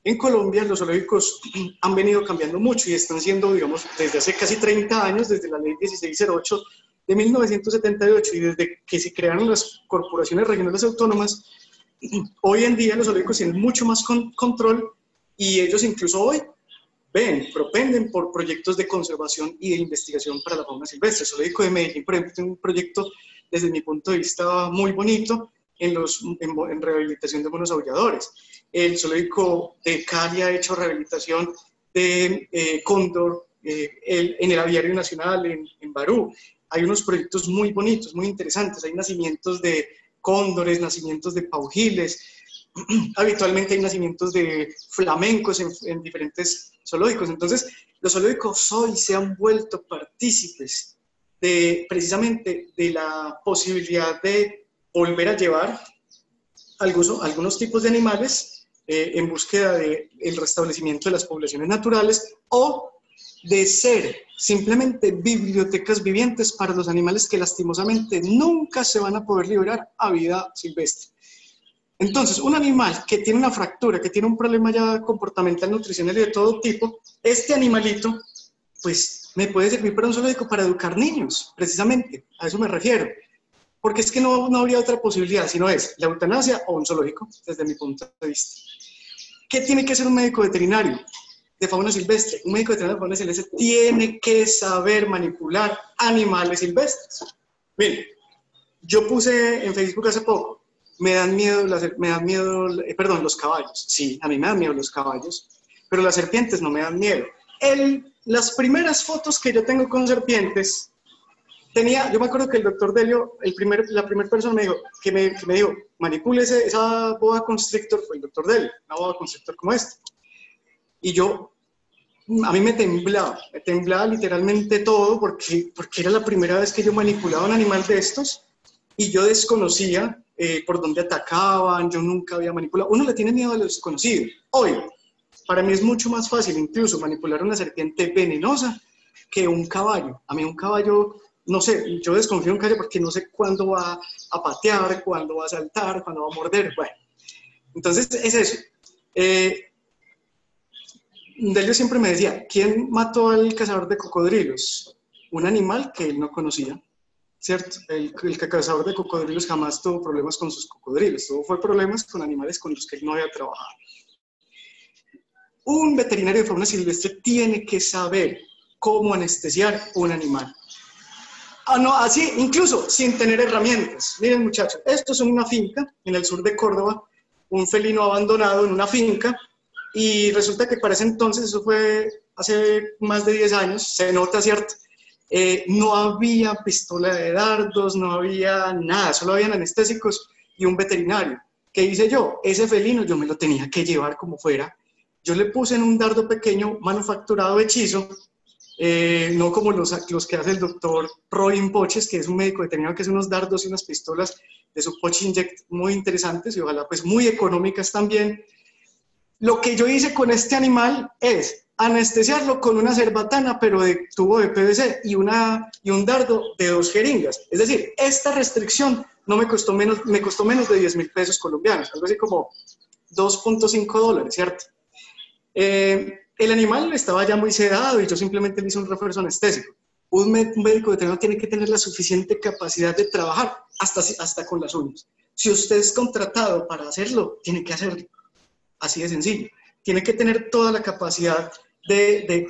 En Colombia los zoológicos han venido cambiando mucho y están siendo, digamos, desde hace casi 30 años, desde la ley 1608 de 1978 y desde que se crearon las corporaciones regionales autónomas, hoy en día los zoológicos tienen mucho más control y ellos incluso hoy propenden por proyectos de conservación y de investigación para la fauna silvestre. El zoológico de Medellín, por ejemplo, tiene un proyecto, desde mi punto de vista, muy bonito en rehabilitación de monos aulladores. El zoológico de Cali ha hecho rehabilitación de cóndor en el Aviario Nacional, en Barú. Hay unos proyectos muy bonitos, muy interesantes. Hay nacimientos de cóndores, nacimientos de paujiles. Habitualmente hay nacimientos de flamencos en diferentes zoológicos. Entonces, los zoológicos hoy se han vuelto partícipes precisamente de la posibilidad de volver a llevar algunos tipos de animales en búsqueda del restablecimiento de las poblaciones naturales o de ser simplemente bibliotecas vivientes para los animales que lastimosamente nunca se van a poder liberar a vida silvestre. Entonces, un animal que tiene una fractura, que tiene un problema ya comportamental, nutricional y de todo tipo, este animalito, pues, me puede servir para un zoológico para educar niños, precisamente, a eso me refiero. Porque es que no habría otra posibilidad, sino es la eutanasia o un zoológico, desde mi punto de vista. ¿Qué tiene que hacer un médico veterinario de fauna silvestre? Un médico veterinario de fauna silvestre tiene que saber manipular animales silvestres. Miren, yo puse en Facebook hace poco, me dan miedo los caballos. Sí, a mí me dan miedo los caballos, pero las serpientes no me dan miedo. Las primeras fotos que yo tengo con serpientes, yo me acuerdo que el doctor Delio, la primera persona que me dijo, manipule esa boa constrictor, fue el doctor Delio, una boa constrictor como esta. Y a mí me temblaba literalmente todo, porque era la primera vez que yo manipulaba un animal de estos, y yo desconocía por dónde atacaban, yo nunca había manipulado. Uno le tiene miedo a lo desconocido. Hoy, para mí es mucho más fácil incluso manipular una serpiente venenosa que un caballo. A mí un caballo, no sé, yo desconfío de un caballo porque no sé cuándo va a patear, cuándo va a saltar, cuándo va a morder. Bueno, entonces es eso. Delio siempre me decía, ¿quién mató al cazador de cocodrilos? Un animal que él no conocía, ¿cierto? El cazador de cocodrilos jamás tuvo problemas con sus cocodrilos, fue problemas con animales con los que él no había trabajado. Un veterinario de fauna silvestre tiene que saber cómo anestesiar un animal. Así, incluso sin tener herramientas. Miren, muchachos, esto es una finca en el sur de Córdoba, un felino abandonado en una finca, y resulta que para ese entonces, eso fue hace más de 10 años, se nota, ¿cierto? No había pistola de dardos, no había nada, solo habían anestésicos y un veterinario. ¿Qué hice yo? Ese felino yo me lo tenía que llevar como fuera. Yo le puse en un dardo pequeño manufacturado hechizo, no como los que hace el doctor Robin Poches, que es un médico veterinario que hace unos dardos y unas pistolas de su Poch Inject muy interesantes y ojalá pues muy económicas también. Lo que yo hice con este animal es anestesiarlo con una cerbatana, pero de tubo de PVC y un dardo de 2 jeringas. Es decir, esta restricción no me costó menos de 10.000 pesos colombianos, algo así como $2.5, ¿cierto? El animal estaba ya muy sedado y yo simplemente le hice un refuerzo anestésico. Un médico veterinario tiene que tener la suficiente capacidad de trabajar hasta con las uñas. Si usted es contratado para hacerlo, tiene que hacerlo. Así de sencillo. Tiene que tener toda la capacidad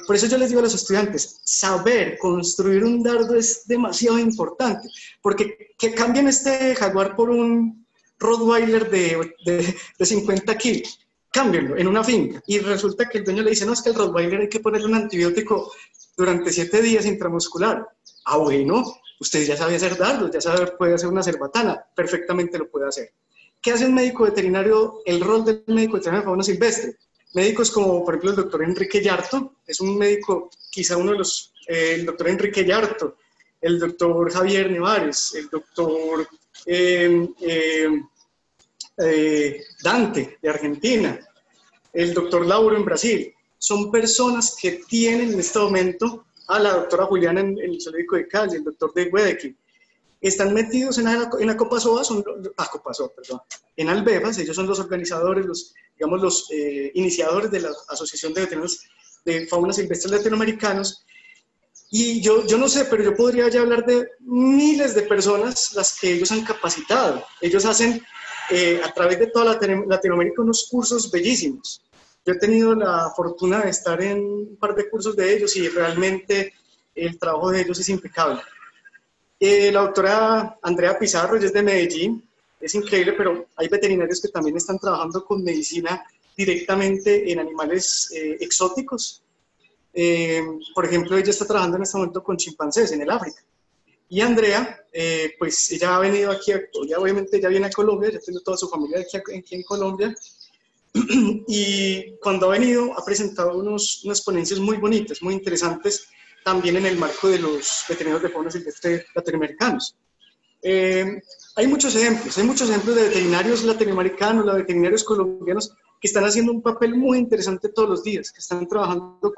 por eso yo les digo a los estudiantes, saber construir un dardo es demasiado importante, porque que cambien este jaguar por un Rottweiler de 50 kilos, cámbienlo en una finca, y resulta que el dueño le dice, no, es que el Rottweiler hay que ponerle un antibiótico durante 7 días intramuscular. Ah, bueno, usted ya sabe hacer dardos, puede hacer una cerbatana, perfectamente lo puede hacer. ¿Qué hace un médico veterinario? El rol del médico veterinario de fauna silvestre. Médicos como, por ejemplo, el doctor Enrique Yarto, es un médico, quizá uno de los, el doctor Enrique Yarto, el doctor Javier Nevares, el doctor Dante de Argentina, el doctor Lauro en Brasil. Son personas que tienen en este momento, a la doctora Juliana en el zoológico de Cali, el doctor de Guedeque, están metidos en la Copasoa, en Albefas, ellos son los organizadores, los iniciadores de la Asociación de Veterinarios de Fauna Silvestre Latinoamericanos, y yo no sé, pero yo podría ya hablar de miles de personas las que ellos han capacitado. Ellos hacen a través de toda Latinoamérica unos cursos bellísimos. Yo he tenido la fortuna de estar en un par de cursos de ellos y realmente el trabajo de ellos es impecable. La doctora Andrea Pizarro, ella es de Medellín, es increíble, pero hay veterinarios que también están trabajando con medicina directamente en animales exóticos. Por ejemplo, ella está trabajando en este momento con chimpancés en el África. Y Andrea, pues ella ha venido aquí, obviamente ya viene a Colombia, ya tiene toda su familia aquí en Colombia, y cuando ha venido ha presentado unas ponencias muy bonitas, muy interesantes, también en el marco de los veterinarios de fauna silvestre latinoamericanos. Hay muchos ejemplos de veterinarios latinoamericanos, de veterinarios colombianos que están haciendo un papel muy interesante todos los días, que están trabajando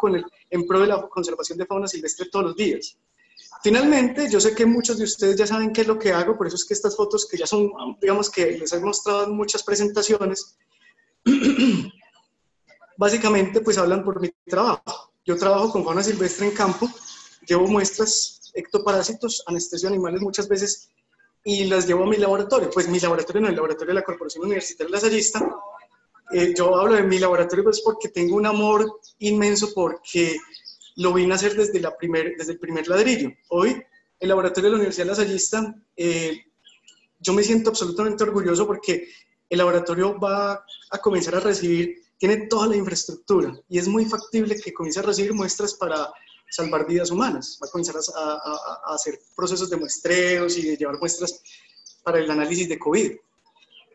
en pro de la conservación de fauna silvestre todos los días. Finalmente, yo sé que muchos de ustedes ya saben qué es lo que hago, por eso es que estas fotos que ya son, digamos que les he mostrado en muchas presentaciones, básicamente pues hablan por mi trabajo. Yo trabajo con fauna silvestre en campo, llevo muestras, ectoparásitos, anestesio animales muchas veces y las llevo a mi laboratorio. Pues mi laboratorio no, el laboratorio de la Corporación Universitaria Lasallista. Yo hablo de mi laboratorio pues porque tengo un amor inmenso porque lo vine a hacer desde el primer ladrillo. Hoy, el laboratorio de la Universidad Lasallista, yo me siento absolutamente orgulloso porque el laboratorio va a comenzar a recibir, tiene toda la infraestructura y es muy factible que comience a recibir muestras para salvar vidas humanas. Va a comenzar a hacer procesos de muestreos y de llevar muestras para el análisis de COVID.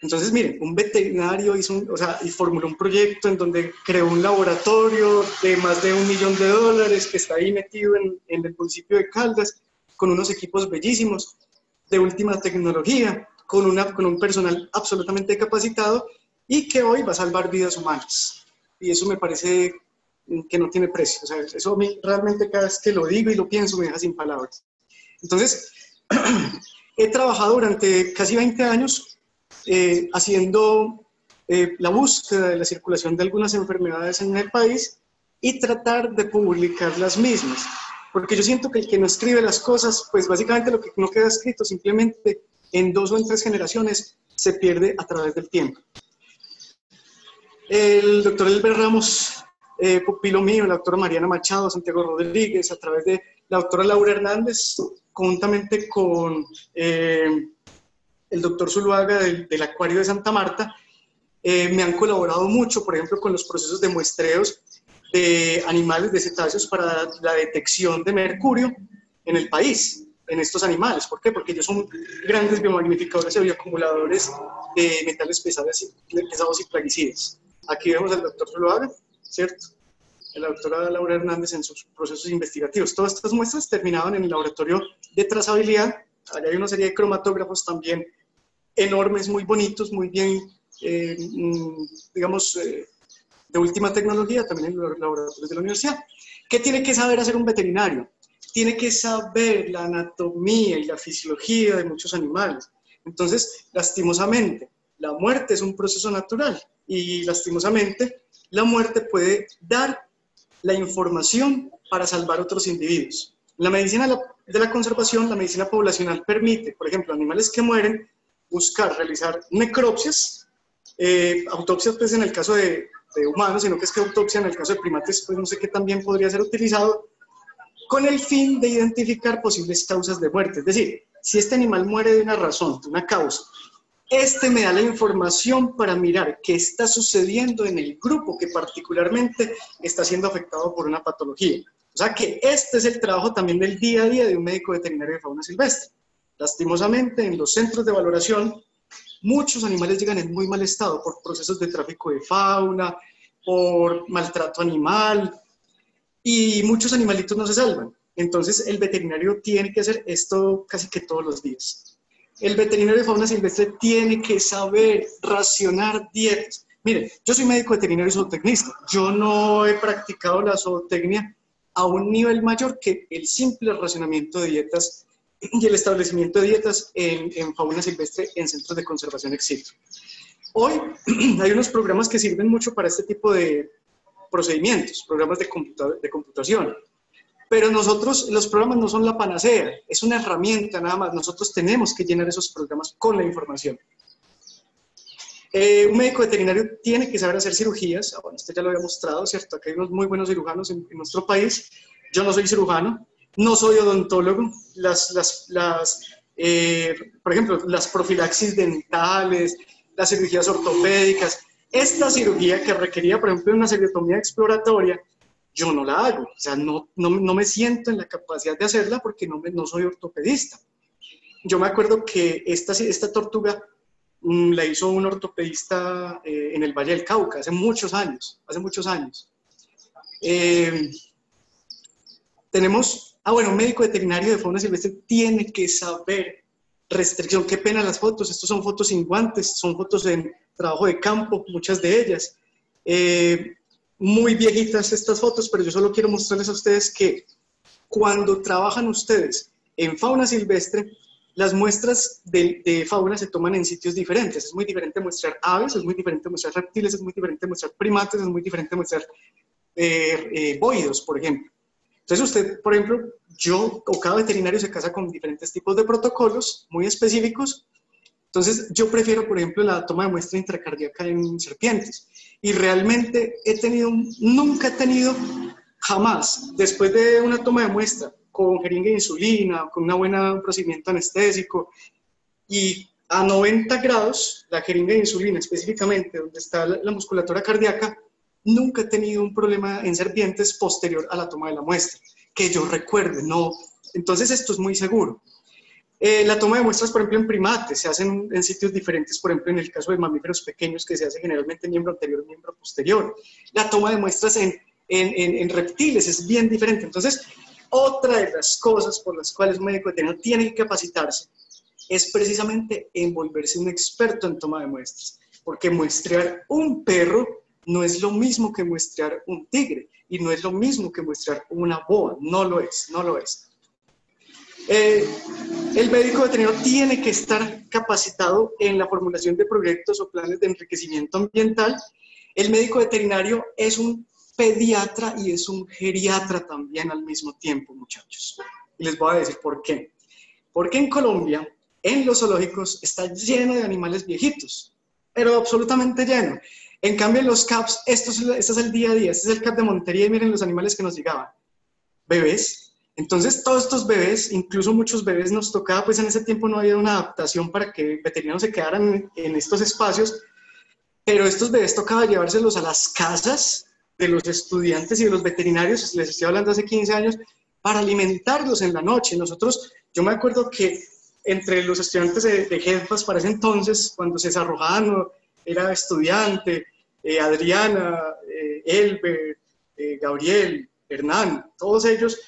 Entonces, miren, un veterinario y formuló un proyecto en donde creó un laboratorio de más de $1 millón que está ahí metido en el municipio de Caldas, con unos equipos bellísimos, de última tecnología, con un personal absolutamente capacitado y que hoy va a salvar vidas humanas. Y eso me parece que no tiene precio. O sea, eso a mí realmente cada vez que lo digo y lo pienso me deja sin palabras. Entonces, he trabajado durante casi 20 años haciendo la búsqueda de la circulación de algunas enfermedades en el país y tratar de publicar las mismas. Porque yo siento que el que no escribe las cosas, pues básicamente lo que no queda escrito simplemente en 2 o en 3 generaciones se pierde a través del tiempo. El doctor Elber Ramos, pupilo mío, la doctora Mariana Machado, Santiago Rodríguez, a través de la doctora Laura Hernández, conjuntamente con el doctor Zuluaga del Acuario de Santa Marta, me han colaborado mucho, por ejemplo, con los procesos de muestreos de animales, de cetáceos, para la detección de mercurio en el país, en estos animales. ¿Por qué? Porque ellos son grandes biomagnificadores y bioacumuladores de metales pesados y plaguicidas. Aquí vemos al doctor Zuluaga, ¿cierto? La doctora Laura Hernández en sus procesos investigativos. Todas estas muestras terminaban en el laboratorio de trazabilidad. Allá hay una serie de cromatógrafos también enormes, muy bonitos, muy bien, digamos, de última tecnología, también en los laboratorios de la universidad. ¿Qué tiene que saber hacer un veterinario? Tiene que saber la anatomía y la fisiología de muchos animales. Entonces, lastimosamente, la muerte es un proceso natural y lastimosamente la muerte puede dar la información para salvar otros individuos. La medicina de la conservación, la medicina poblacional permite, por ejemplo, animales que mueren, realizar necropsias, autopsias pues en el caso de humanos, sino que es que autopsia en el caso de primates, pues no sé qué también podría ser utilizado, con el fin de identificar posibles causas de muerte. Es decir, si este animal muere de una razón, de una causa, me da la información para mirar qué está sucediendo en el grupo que particularmente está siendo afectado por una patología. O sea que este es el trabajo también del día a día de un médico veterinario de fauna silvestre. Lastimosamente, en los centros de valoración, muchos animales llegan en muy mal estado por procesos de tráfico de fauna, por maltrato animal, y muchos animalitos no se salvan. Entonces, el veterinario tiene que hacer esto casi que todos los días. El veterinario de fauna silvestre tiene que saber racionar dietas. Miren, yo soy médico veterinario y zootecnista. Yo no he practicado la zootecnia a un nivel mayor que el simple racionamiento de dietas y el establecimiento de dietas en fauna silvestre en centros de conservación ex situ. Hoy hay unos programas que sirven mucho para este tipo de procedimientos, programas de computación. Pero los programas no son la panacea, es una herramienta nada más. Nosotros tenemos que llenar esos programas con la información. Un médico veterinario tiene que saber hacer cirugías. Bueno, esto ya lo había mostrado, ¿cierto? Aquí hay unos muy buenos cirujanos en nuestro país. Yo no soy cirujano, no soy odontólogo. Por ejemplo, las profilaxis dentales, las cirugías ortopédicas. Esta cirugía que requería, por ejemplo, una cereotomía exploratoria, yo no la hago. O sea, no me siento en la capacidad de hacerla porque no soy ortopedista. Yo me acuerdo que esta tortuga la hizo un ortopedista en el Valle del Cauca hace muchos años. Tenemos, un médico veterinario de fauna silvestre tiene que saber restricción. Qué pena las fotos, estos son fotos sin guantes, son fotos en trabajo de campo, muchas de ellas. Muy viejitas estas fotos, pero yo solo quiero mostrarles a ustedes que cuando trabajan ustedes en fauna silvestre, las muestras de fauna se toman en sitios diferentes. Es muy diferente mostrar aves, es muy diferente mostrar reptiles, es muy diferente mostrar primates, es muy diferente mostrar bovidos, por ejemplo. Entonces usted, por ejemplo, yo o cada veterinario se casa con diferentes tipos de protocolos muy específicos. Entonces yo prefiero, por ejemplo, la toma de muestra intracardíaca en serpientes. Y realmente nunca he tenido, jamás, después de una toma de muestra con jeringa de insulina, con un buen procedimiento anestésico, y a 90 grados, la jeringa de insulina específicamente, donde está la musculatura cardíaca, nunca he tenido un problema en serpientes posterior a la toma de la muestra, que yo recuerde, no. Entonces esto es muy seguro. La toma de muestras, por ejemplo, en primates, se hacen en sitios diferentes, por ejemplo, en el caso de mamíferos pequeños, que se hace generalmente miembro anterior, miembro posterior. La toma de muestras en reptiles es bien diferente. Entonces, otra de las cosas por las cuales un médico veterinario tiene que capacitarse es precisamente en volverse un experto en toma de muestras, porque muestrear un perro no es lo mismo que muestrear un tigre, y no es lo mismo que muestrear una boa, no lo es, no lo es. El médico veterinario tiene que estar capacitado en la formulación de proyectos o planes de enriquecimiento ambiental. El médico veterinario es un pediatra y es un geriatra también al mismo tiempo, muchachos. Y les voy a decir por qué. Porque en Colombia, en los zoológicos, está lleno de animales viejitos, pero absolutamente lleno. En cambio, en los CAPs, esto es el día a día, este es el CAP de Montería y miren los animales que nos llegaban. Bebés. Entonces, todos estos bebés, incluso muchos bebés nos tocaba, pues en ese tiempo no había una adaptación para que veterinarios se quedaran en estos espacios, pero estos bebés tocaba llevárselos a las casas de los estudiantes y de los veterinarios, les estoy hablando hace 15 años, para alimentarlos en la noche. Yo me acuerdo que entre los estudiantes de GEDPAS para ese entonces, cuando se desarrojaban, era estudiante, Adriana, Elber, Gabriel, Hernán, todos ellos,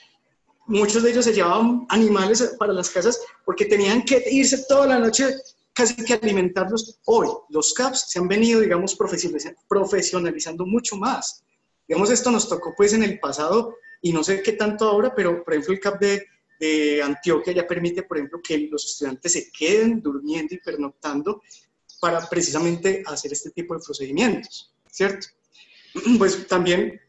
muchos de ellos se llevaban animales para las casas porque tenían que irse toda la noche casi que alimentarlos. Hoy los CAPs se han venido, digamos, profesionalizando mucho más. Digamos, esto nos tocó pues en el pasado y no sé qué tanto ahora, pero por ejemplo el CAP de Antioquia ya permite, por ejemplo, que los estudiantes se queden durmiendo y pernoctando para precisamente hacer este tipo de procedimientos, ¿cierto? Pues también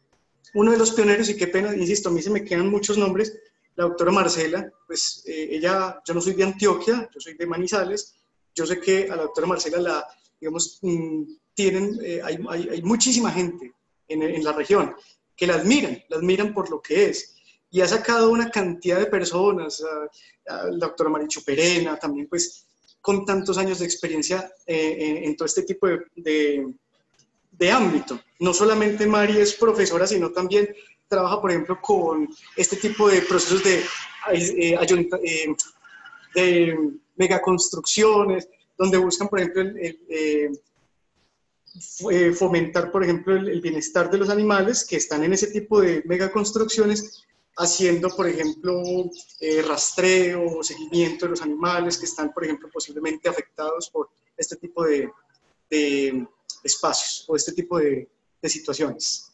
uno de los pioneros, y qué pena, insisto, a mí se me quedan muchos nombres, la doctora Marcela, pues ella, yo no soy de Antioquia, yo soy de Manizales, yo sé que a la doctora Marcela digamos, hay muchísima gente en la región que la admiran por lo que es, y ha sacado una cantidad de personas, a la doctora Marichu Perena, también pues con tantos años de experiencia en todo este tipo de ámbito. No solamente Mari es profesora, sino también trabaja, por ejemplo, con este tipo de procesos de megaconstrucciones, donde buscan, por ejemplo, fomentar, por ejemplo, el bienestar de los animales que están en ese tipo de megaconstrucciones, haciendo, por ejemplo, rastreo o seguimiento de los animales que están, por ejemplo, posiblemente afectados por este tipo de espacios o este tipo de situaciones.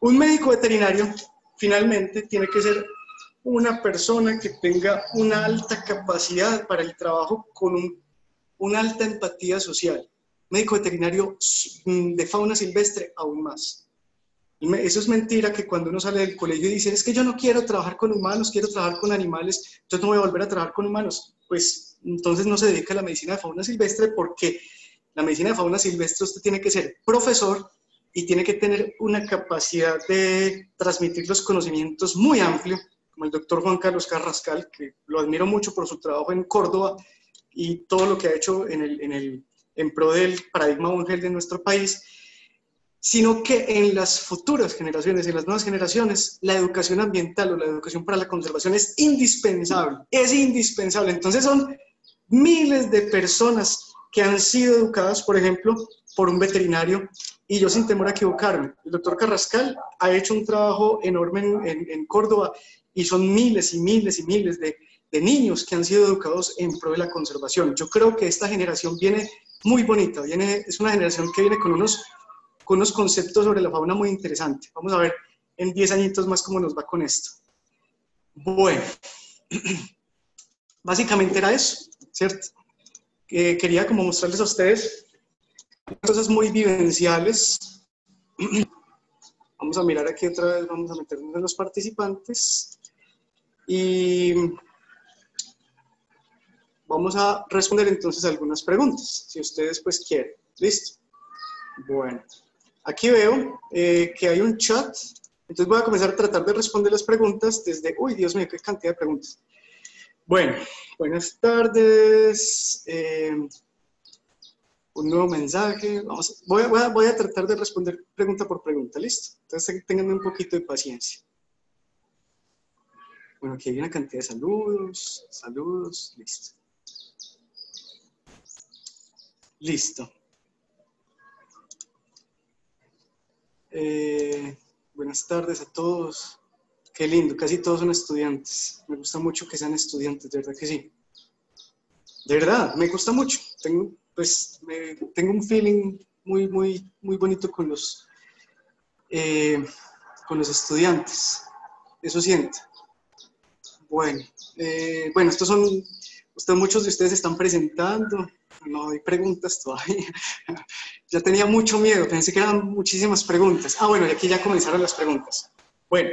Un médico veterinario, finalmente, tiene que ser una persona que tenga una alta capacidad para el trabajo con una alta empatía social. Médico veterinario de fauna silvestre, aún más. Eso es mentira, que cuando uno sale del colegio y dice, es que yo no quiero trabajar con humanos, quiero trabajar con animales, yo no voy a volver a trabajar con humanos. Pues entonces no se dedica a la medicina de fauna silvestre, porque la medicina de fauna silvestre usted tiene que ser profesor y tiene que tener una capacidad de transmitir los conocimientos muy amplio, como el doctor Juan Carlos Carrascal, que lo admiro mucho por su trabajo en Córdoba y todo lo que ha hecho en pro del paradigma Von-Heldt de nuestro país, sino que en las futuras generaciones, en las nuevas generaciones, la educación ambiental o la educación para la conservación es indispensable, es indispensable. Entonces son miles de personas que han sido educadas, por ejemplo, por un veterinario, y yo sin temor a equivocarme, el doctor Carrascal ha hecho un trabajo enorme en Córdoba, y son miles y miles y miles de niños que han sido educados en pro de la conservación. Yo creo que esta generación viene muy bonita, es una generación que viene con unos con unos conceptos sobre la fauna muy interesantes. Vamos a ver en 10 añitos más cómo nos va con esto. Bueno, básicamente era eso, ¿cierto? Quería como mostrarles a ustedes cosas muy vivenciales. Vamos a mirar aquí otra vez, vamos a meternos en los participantes y vamos a responder entonces algunas preguntas, si ustedes pues quieren. ¿Listo? Bueno, aquí veo que hay un chat, entonces voy a comenzar a tratar de responder las preguntas desde... Uy, Dios mío, qué cantidad de preguntas. Bueno, buenas tardes. Un nuevo mensaje. Voy a tratar de responder pregunta por pregunta, ¿listo? Entonces tengan un poquito de paciencia. Bueno, aquí hay una cantidad de saludos, listo. Listo. Buenas tardes a todos. Qué lindo, casi todos son estudiantes. Me gusta mucho que sean estudiantes, de verdad que sí. De verdad, me gusta mucho. Tengo un feeling muy bonito con los estudiantes. Eso siento. Bueno, estos son, muchos de ustedes se están presentando. No hay preguntas todavía. Ya tenía mucho miedo, pensé que eran muchísimas preguntas. Bueno, y aquí ya comenzaron las preguntas. Bueno,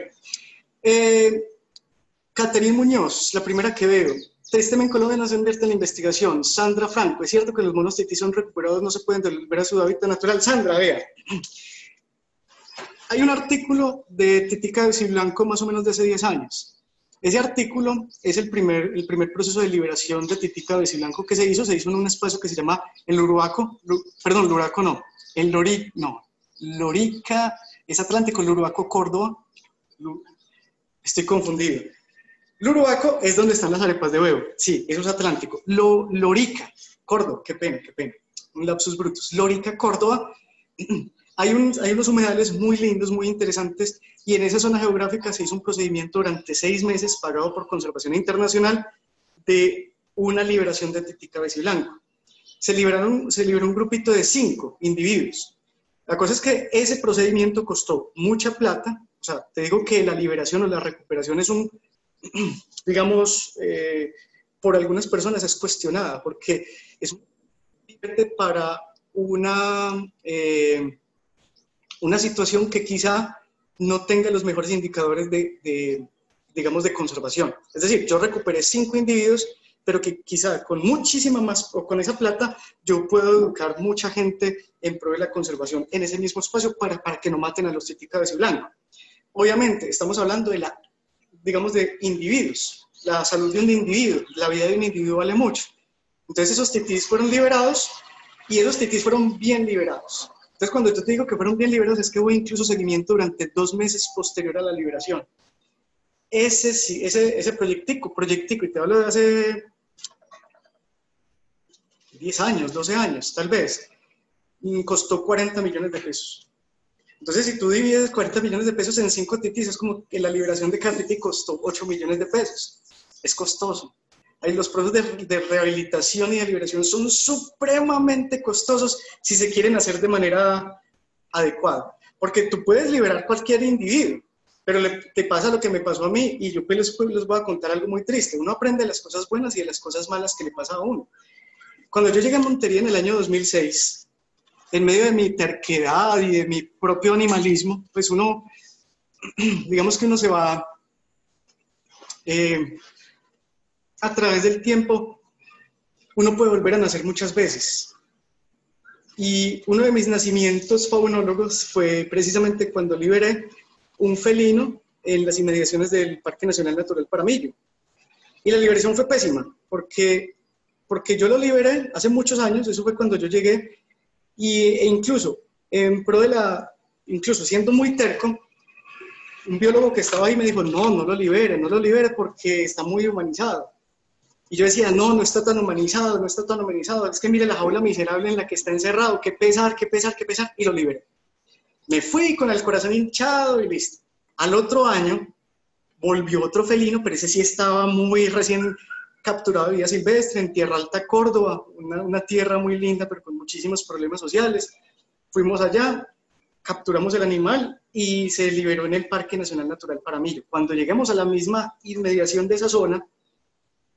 Caterine Muñoz, la primera que veo. Tristemente en Colombia no se invierte en la investigación. Sandra Franco, ¿es cierto que los monos tití son recuperados, no se pueden devolver a su hábitat natural? Sandra, vea. Hay un artículo de Tití cabeciblanco más o menos de hace 10 años. Ese artículo es el primer proceso de liberación de Tití cabeciblanco que se hizo en un espacio que se llama el Lurica, Lorica, es Atlántico, Lurica, Córdoba. Estoy confundido. Lurica es donde están las arepas de huevo. Sí, eso es Atlántico. Lorica, Córdoba, qué pena. Un lapsus brutus. Lorica, Córdoba. Hay unos humedales muy lindos, muy interesantes, y en esa zona geográfica se hizo un procedimiento durante 6 meses pagado por Conservación Internacional de una liberación de Tití cabeciblanco. Se liberó un grupito de 5 individuos. La cosa es que ese procedimiento costó mucha plata. O sea, te digo que la liberación o la recuperación es digamos, por algunas personas es cuestionada, porque es un para una situación que quizá no tenga los mejores indicadores digamos, de conservación. Es decir, yo recuperé 5 individuos, pero que quizá con muchísima más, o con esa plata, yo puedo educar mucha gente en pro de la conservación en ese mismo espacio para que no maten a los tití cabeciblanco. Obviamente, estamos hablando digamos, de individuos, la salud de un individuo, la vida de un individuo vale mucho. Entonces esos titís fueron liberados y esos titís fueron bien liberados. Entonces cuando yo te digo que fueron bien liberados es que hubo incluso seguimiento durante 2 meses posterior a la liberación. Ese proyectico, y te hablo de hace 10 años, 12 años, tal vez, costó 40 millones de pesos. Entonces, si tú divides 40 millones de pesos en 5 titís, es como que la liberación de cada tití costó 8 millones de pesos. Es costoso. Los procesos de rehabilitación y de liberación son supremamente costosos si se quieren hacer de manera adecuada. Porque tú puedes liberar cualquier individuo, pero te pasa lo que me pasó a mí, y yo les voy a contar algo muy triste. Uno aprende de las cosas buenas y de las cosas malas que le pasa a uno. Cuando yo llegué a Montería en el año 2006, en medio de mi terquedad y de mi propio animalismo, pues uno, digamos que uno se va a través del tiempo, uno puede volver a nacer muchas veces. Y uno de mis nacimientos faunólogos fue precisamente cuando liberé un felino en las inmediaciones del Parque Nacional Natural Paramillo. Y la liberación fue pésima, porque yo lo liberé hace muchos años, eso fue cuando yo llegué, e incluso, incluso siendo muy terco, un biólogo que estaba ahí me dijo, no lo libere porque está muy humanizado. Y yo decía, no está tan humanizado, es que mire la jaula miserable en la que está encerrado, qué pesar, y lo liberé. Me fui con el corazón hinchado y listo. Al otro año volvió otro felino, pero ese sí estaba muy recién capturado de vida silvestre en Tierra Alta, Córdoba, una tierra muy linda, pero con muchísimos problemas sociales. Fuimos allá capturamos el animal y se liberó en el Parque Nacional Natural Paramillo. Cuando llegamos a la misma inmediación de esa zona,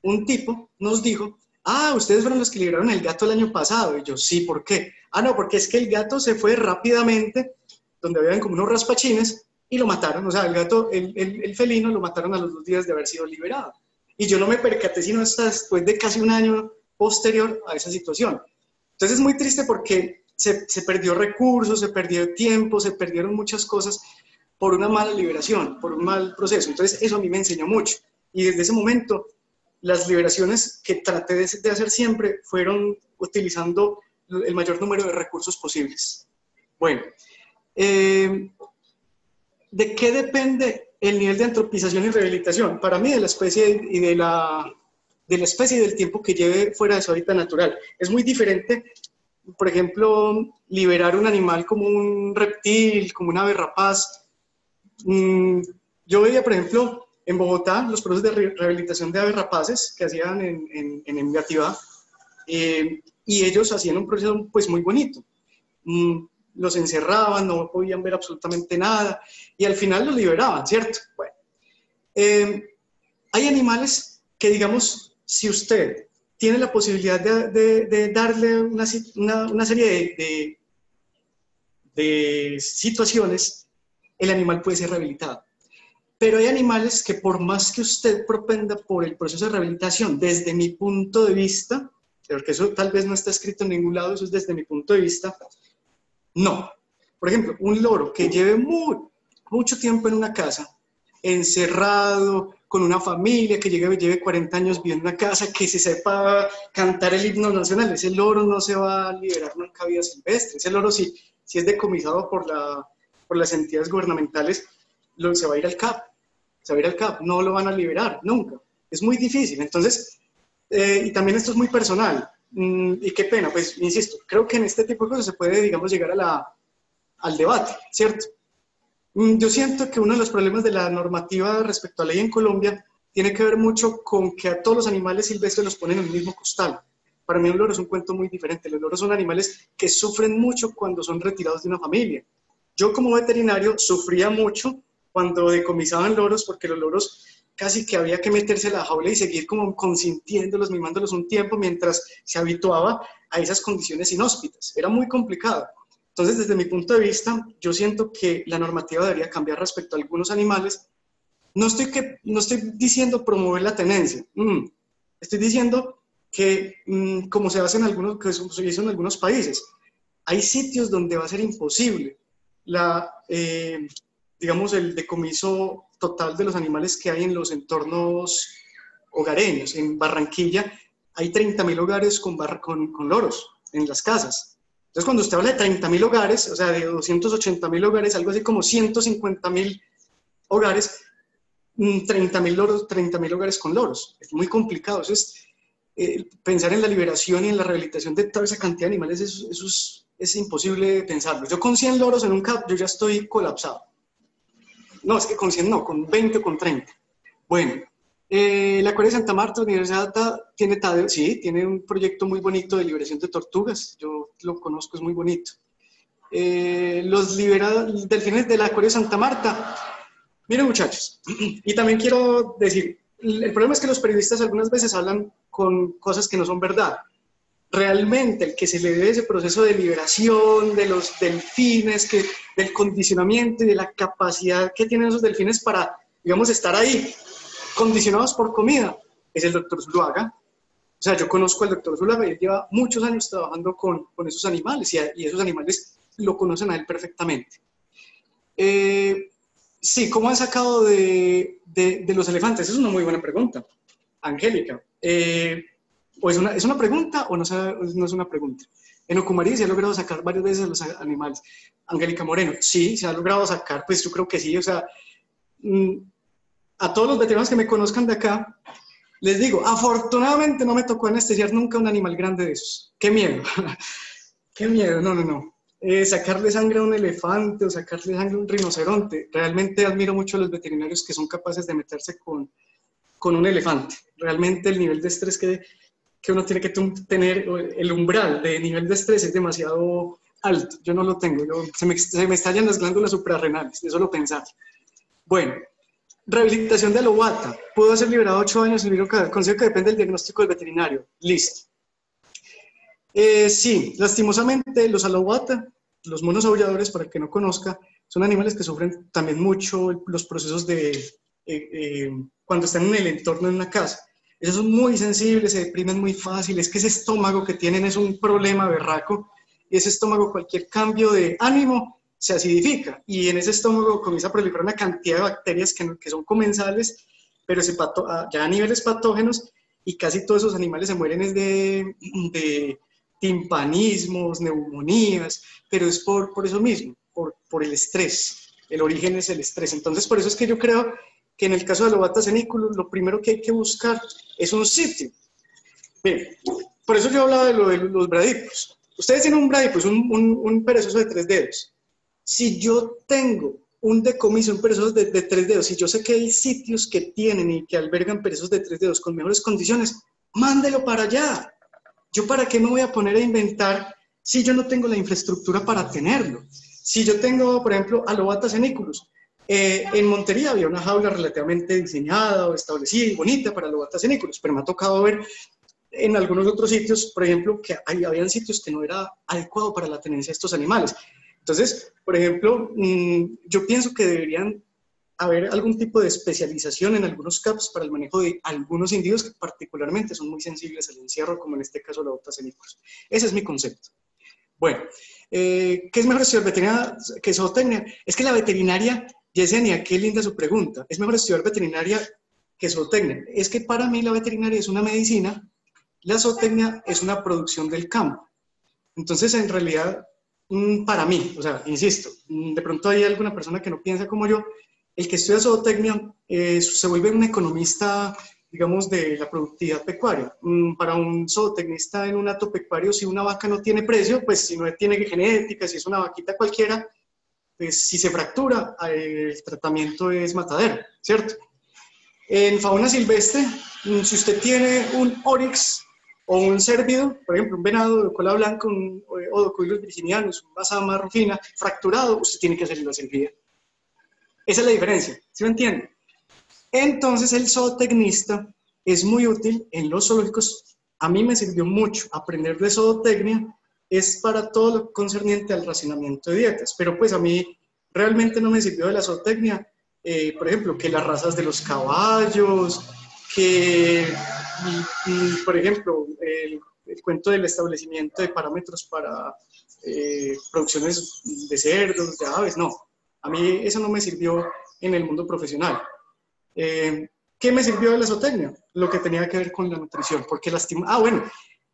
un tipo nos dijo, ah, ustedes fueron los que liberaron el gato el año pasado. Y yo, sí, ¿por qué? Ah, no, porque es que el gato se fue rápidamente, donde habían como unos raspachines, y lo mataron. O sea, el gato, el felino, lo mataron a los 2 días de haber sido liberado. Y yo no me percaté sino hasta después de casi un año posterior a esa situación. Entonces es muy triste porque se perdió recursos, se perdió tiempo, se perdieron muchas cosas por una mala liberación, por un mal proceso. Entonces eso a mí me enseñó mucho. Y desde ese momento, las liberaciones que traté de hacer siempre fueron utilizando el mayor número de recursos posibles. Bueno, ¿de qué depende el nivel de antropización y rehabilitación? Para mí, de la especie y de la especie y del tiempo que lleve fuera de su hábitat natural. Es muy diferente, por ejemplo, liberar un animal como un reptil, como una ave rapaz. Yo veía, por ejemplo, en Bogotá, los procesos de rehabilitación de aves rapaces que hacían en Engativá, y ellos hacían un proceso pues muy bonito. Los encerraban, no podían ver absolutamente nada, y al final los liberaban, ¿cierto? Bueno, hay animales que, digamos, si usted tiene la posibilidad de darle una serie de situaciones, el animal puede ser rehabilitado. Pero hay animales que por más que usted propenda por el proceso de rehabilitación, desde mi punto de vista, porque eso tal vez no está escrito en ningún lado, eso es desde mi punto de vista, no. Por ejemplo, un loro que lleve mucho tiempo en una casa, encerrado, con una familia, que lleve 40 años viviendo en una casa, que se sepa cantar el himno nacional, ese loro no se va a liberar nunca a vida silvestre. Ese loro, si es decomisado por las entidades gubernamentales, se va a ir al CAP, no lo van a liberar nunca. Es muy difícil. Entonces, y también esto es muy personal, y qué pena, pues insisto, creo que en este tipo de cosas se puede, digamos, llegar al debate, ¿cierto? Yo siento que uno de los problemas de la normativa respecto a la ley en Colombia tiene que ver mucho con que a todos los animales silvestres los ponen en el mismo costal. Para mí un loro es un cuento muy diferente. Los loros son animales que sufren mucho cuando son retirados de una familia. Yo como veterinario sufría mucho cuando decomisaban loros, porque los loros casi que había que meterse a la jaula y seguir como consintiéndolos, mimándolos un tiempo mientras se habituaba a esas condiciones inhóspitas. Era muy complicado. Entonces, desde mi punto de vista, yo siento que la normativa debería cambiar respecto a algunos animales. No estoy diciendo promover la tenencia. Estoy diciendo que, como se hace que se hizo en algunos países, hay sitios donde va a ser imposible digamos, el decomiso total de los animales que hay en los entornos hogareños. En Barranquilla hay 30.000 hogares con loros en las casas. Entonces, cuando usted habla de 30.000 hogares, o sea, de 280.000 hogares, algo así como 150.000 hogares, 30.000 loros, 30.000 hogares con loros. Es muy complicado. Eso es, pensar en la liberación y en la rehabilitación de toda esa cantidad de animales, eso es imposible pensarlo. Yo con 100 loros en un CAP, yo ya estoy colapsado. No, es que con 100 no, con 20 o con 30. Bueno, la Acuario de Santa Marta, la Universidad tiene un proyecto muy bonito de liberación de tortugas. Yo lo conozco, es muy bonito. Los delfines de la Acuario de Santa Marta. Miren, muchachos, y también quiero decir, el problema es que los periodistas algunas veces hablan con cosas que no son verdad. Realmente el que se le debe ese proceso de liberación de los delfines, del condicionamiento y de la capacidad que tienen esos delfines para, digamos, estar ahí, condicionados por comida, es el doctor Zuluaga. O sea, yo conozco al doctor Zuluaga y él lleva muchos años trabajando con esos animales y esos animales lo conocen a él perfectamente. Sí, ¿cómo han sacado de los elefantes? Es una muy buena pregunta, Angélica. ¿O es una pregunta o no es una pregunta? En Ocumarí se ha logrado sacar varias veces a los animales. Angélica Moreno, sí, se ha logrado sacar, pues yo creo que sí. O sea, a todos los veteranos que me conozcan de acá, les digo, afortunadamente no me tocó anestesiar nunca un animal grande de esos. ¡Qué miedo! ¡Qué miedo! No. Sacarle sangre a un elefante o sacarle sangre a un rinoceronte. Realmente admiro mucho a los veterinarios que son capaces de meterse con un elefante. Realmente el nivel de estrés que uno tiene que tener, el umbral de nivel de estrés es demasiado alto, yo no lo tengo, se me estallan las glándulas suprarrenales, de solo pensar. Bueno, rehabilitación de alobata, pudo ser liberado 8 años, considero que depende del diagnóstico del veterinario, listo. Sí, lastimosamente los alobata, los monos aulladores, para el que no conozca, son animales que sufren también mucho los procesos de cuando están en el entorno de una casa. Ellos son muy sensibles, se deprimen muy fácil, es que ese estómago que tienen es un problema berraco, y ese estómago, cualquier cambio de ánimo, se acidifica, y en ese estómago comienza a proliferar una cantidad de bacterias que son comensales, pero ya a niveles patógenos, y casi todos esos animales se mueren es de timpanismos, neumonías, pero es por eso mismo, por el estrés. El origen es el estrés. Entonces, por eso es que yo creo que en el caso de Alobata seniculus, lo primero que hay que buscar es un sitio. Bien, por eso yo hablaba de los bradipos. Ustedes tienen un bradipo, es un perezoso de 3 dedos. Si yo tengo un decomiso, un perezoso de 3 dedos, si yo sé que hay sitios que tienen y que albergan perezosos de 3 dedos con mejores condiciones, mándelo para allá. ¿Yo para qué me voy a poner a inventar si yo no tengo la infraestructura para tenerlo? Si yo tengo, por ejemplo, Alobata seniculus, en Montería había una jaula relativamente diseñada o establecida y bonita para Alobata seniculus, pero me ha tocado ver en algunos otros sitios, por ejemplo, que habían sitios que no era adecuado para la tenencia de estos animales. Entonces, por ejemplo, yo pienso que deberían haber algún tipo de especialización en algunos CAPs para el manejo de algunos individuos que particularmente son muy sensibles al encierro, como en este caso la Alobata seniculus. Ese es mi concepto. Bueno, ¿qué es mejor estudiar veterinaria que zootecnia? Es que la veterinaria, Yesenia, qué linda su pregunta, ¿es mejor estudiar veterinaria que zootecnia? Es que para mí la veterinaria es una medicina, la zootecnia es una producción del campo. Entonces, en realidad, para mí, o sea, insisto, de pronto hay alguna persona que no piensa como yo, el que estudia zootecnia se vuelve un economista, digamos, de la productividad pecuaria. Para un zootecnista en un hato pecuario, si una vaca no tiene precio, pues si no tiene genética, si es una vaquita cualquiera, pues si se fractura, el tratamiento es matadero, ¿cierto? En fauna silvestre, si usted tiene un oryx o un cérvido, por ejemplo, un venado de cola blanca, un odocoilos virginianos, un basama rufina, fracturado, usted tiene que hacerle la cirugía. Esa es la diferencia, ¿sí me entiende? Entonces el zootecnista es muy útil en los zoológicos. A mí me sirvió mucho aprender de zootecnia, es para todo lo concerniente al racionamiento de dietas, pero pues a mí realmente no me sirvió de la zootecnia, por ejemplo, que las razas de los caballos, que, por ejemplo, el cuento del establecimiento de parámetros para producciones de cerdos, de aves, no. A mí eso no me sirvió en el mundo profesional. ¿Qué me sirvió de la zootecnia? Lo que tenía que ver con la nutrición, porque bueno,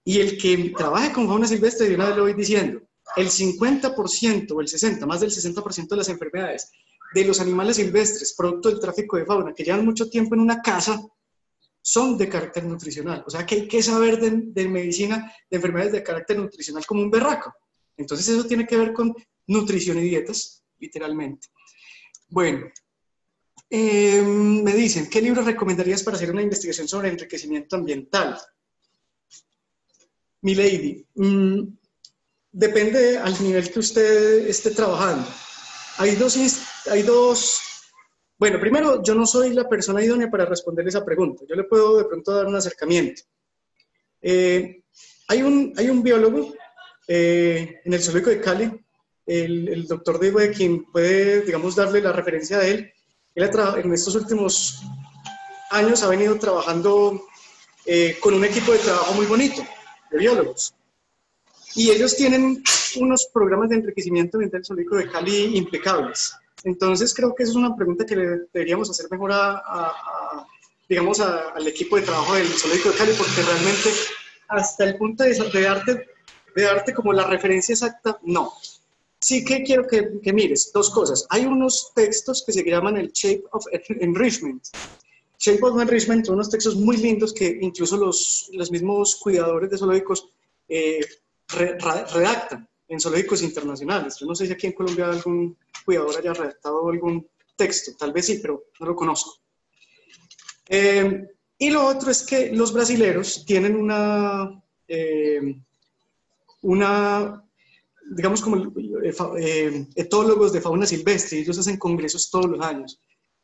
y el que trabaje con fauna silvestre, de una vez lo voy diciendo, el 50% o el 60%, más del 60% de las enfermedades de los animales silvestres, producto del tráfico de fauna, que llevan mucho tiempo en una casa, son de carácter nutricional. O sea que hay que saber de medicina de enfermedades de carácter nutricional como un berraco. Entonces eso tiene que ver con nutrición y dietas, literalmente. Bueno, me dicen, ¿qué libros recomendarías para hacer una investigación sobre enriquecimiento ambiental? Milady, depende al nivel que usted esté trabajando. Hay dos. Bueno, primero, yo no soy la persona idónea para responder esa pregunta. Yo le puedo de pronto dar un acercamiento. Hay un biólogo en el zoológico de Cali, el doctor Diego, de quien puede, digamos, darle la referencia a él. Él en estos últimos años ha venido trabajando con un equipo de trabajo muy bonito, de biólogos. Y ellos tienen unos programas de enriquecimiento ambiental del zoológico de Cali impecables. Entonces creo que esa es una pregunta que le deberíamos hacer mejor digamos, al equipo de trabajo del zoológico de Cali, porque realmente hasta el punto de darte como la referencia exacta, no. Sí que quiero que mires dos cosas. Hay unos textos que se llaman el Shape of Enrichment. Shape of Enrichment son unos textos muy lindos que incluso los mismos cuidadores de zoológicos redactan en zoológicos internacionales. Yo no sé si aquí en Colombia algún cuidador haya redactado algún texto, tal vez sí, pero no lo conozco. Y lo otro es que los brasileros tienen digamos, como etólogos de fauna silvestre, y ellos hacen congresos todos los años.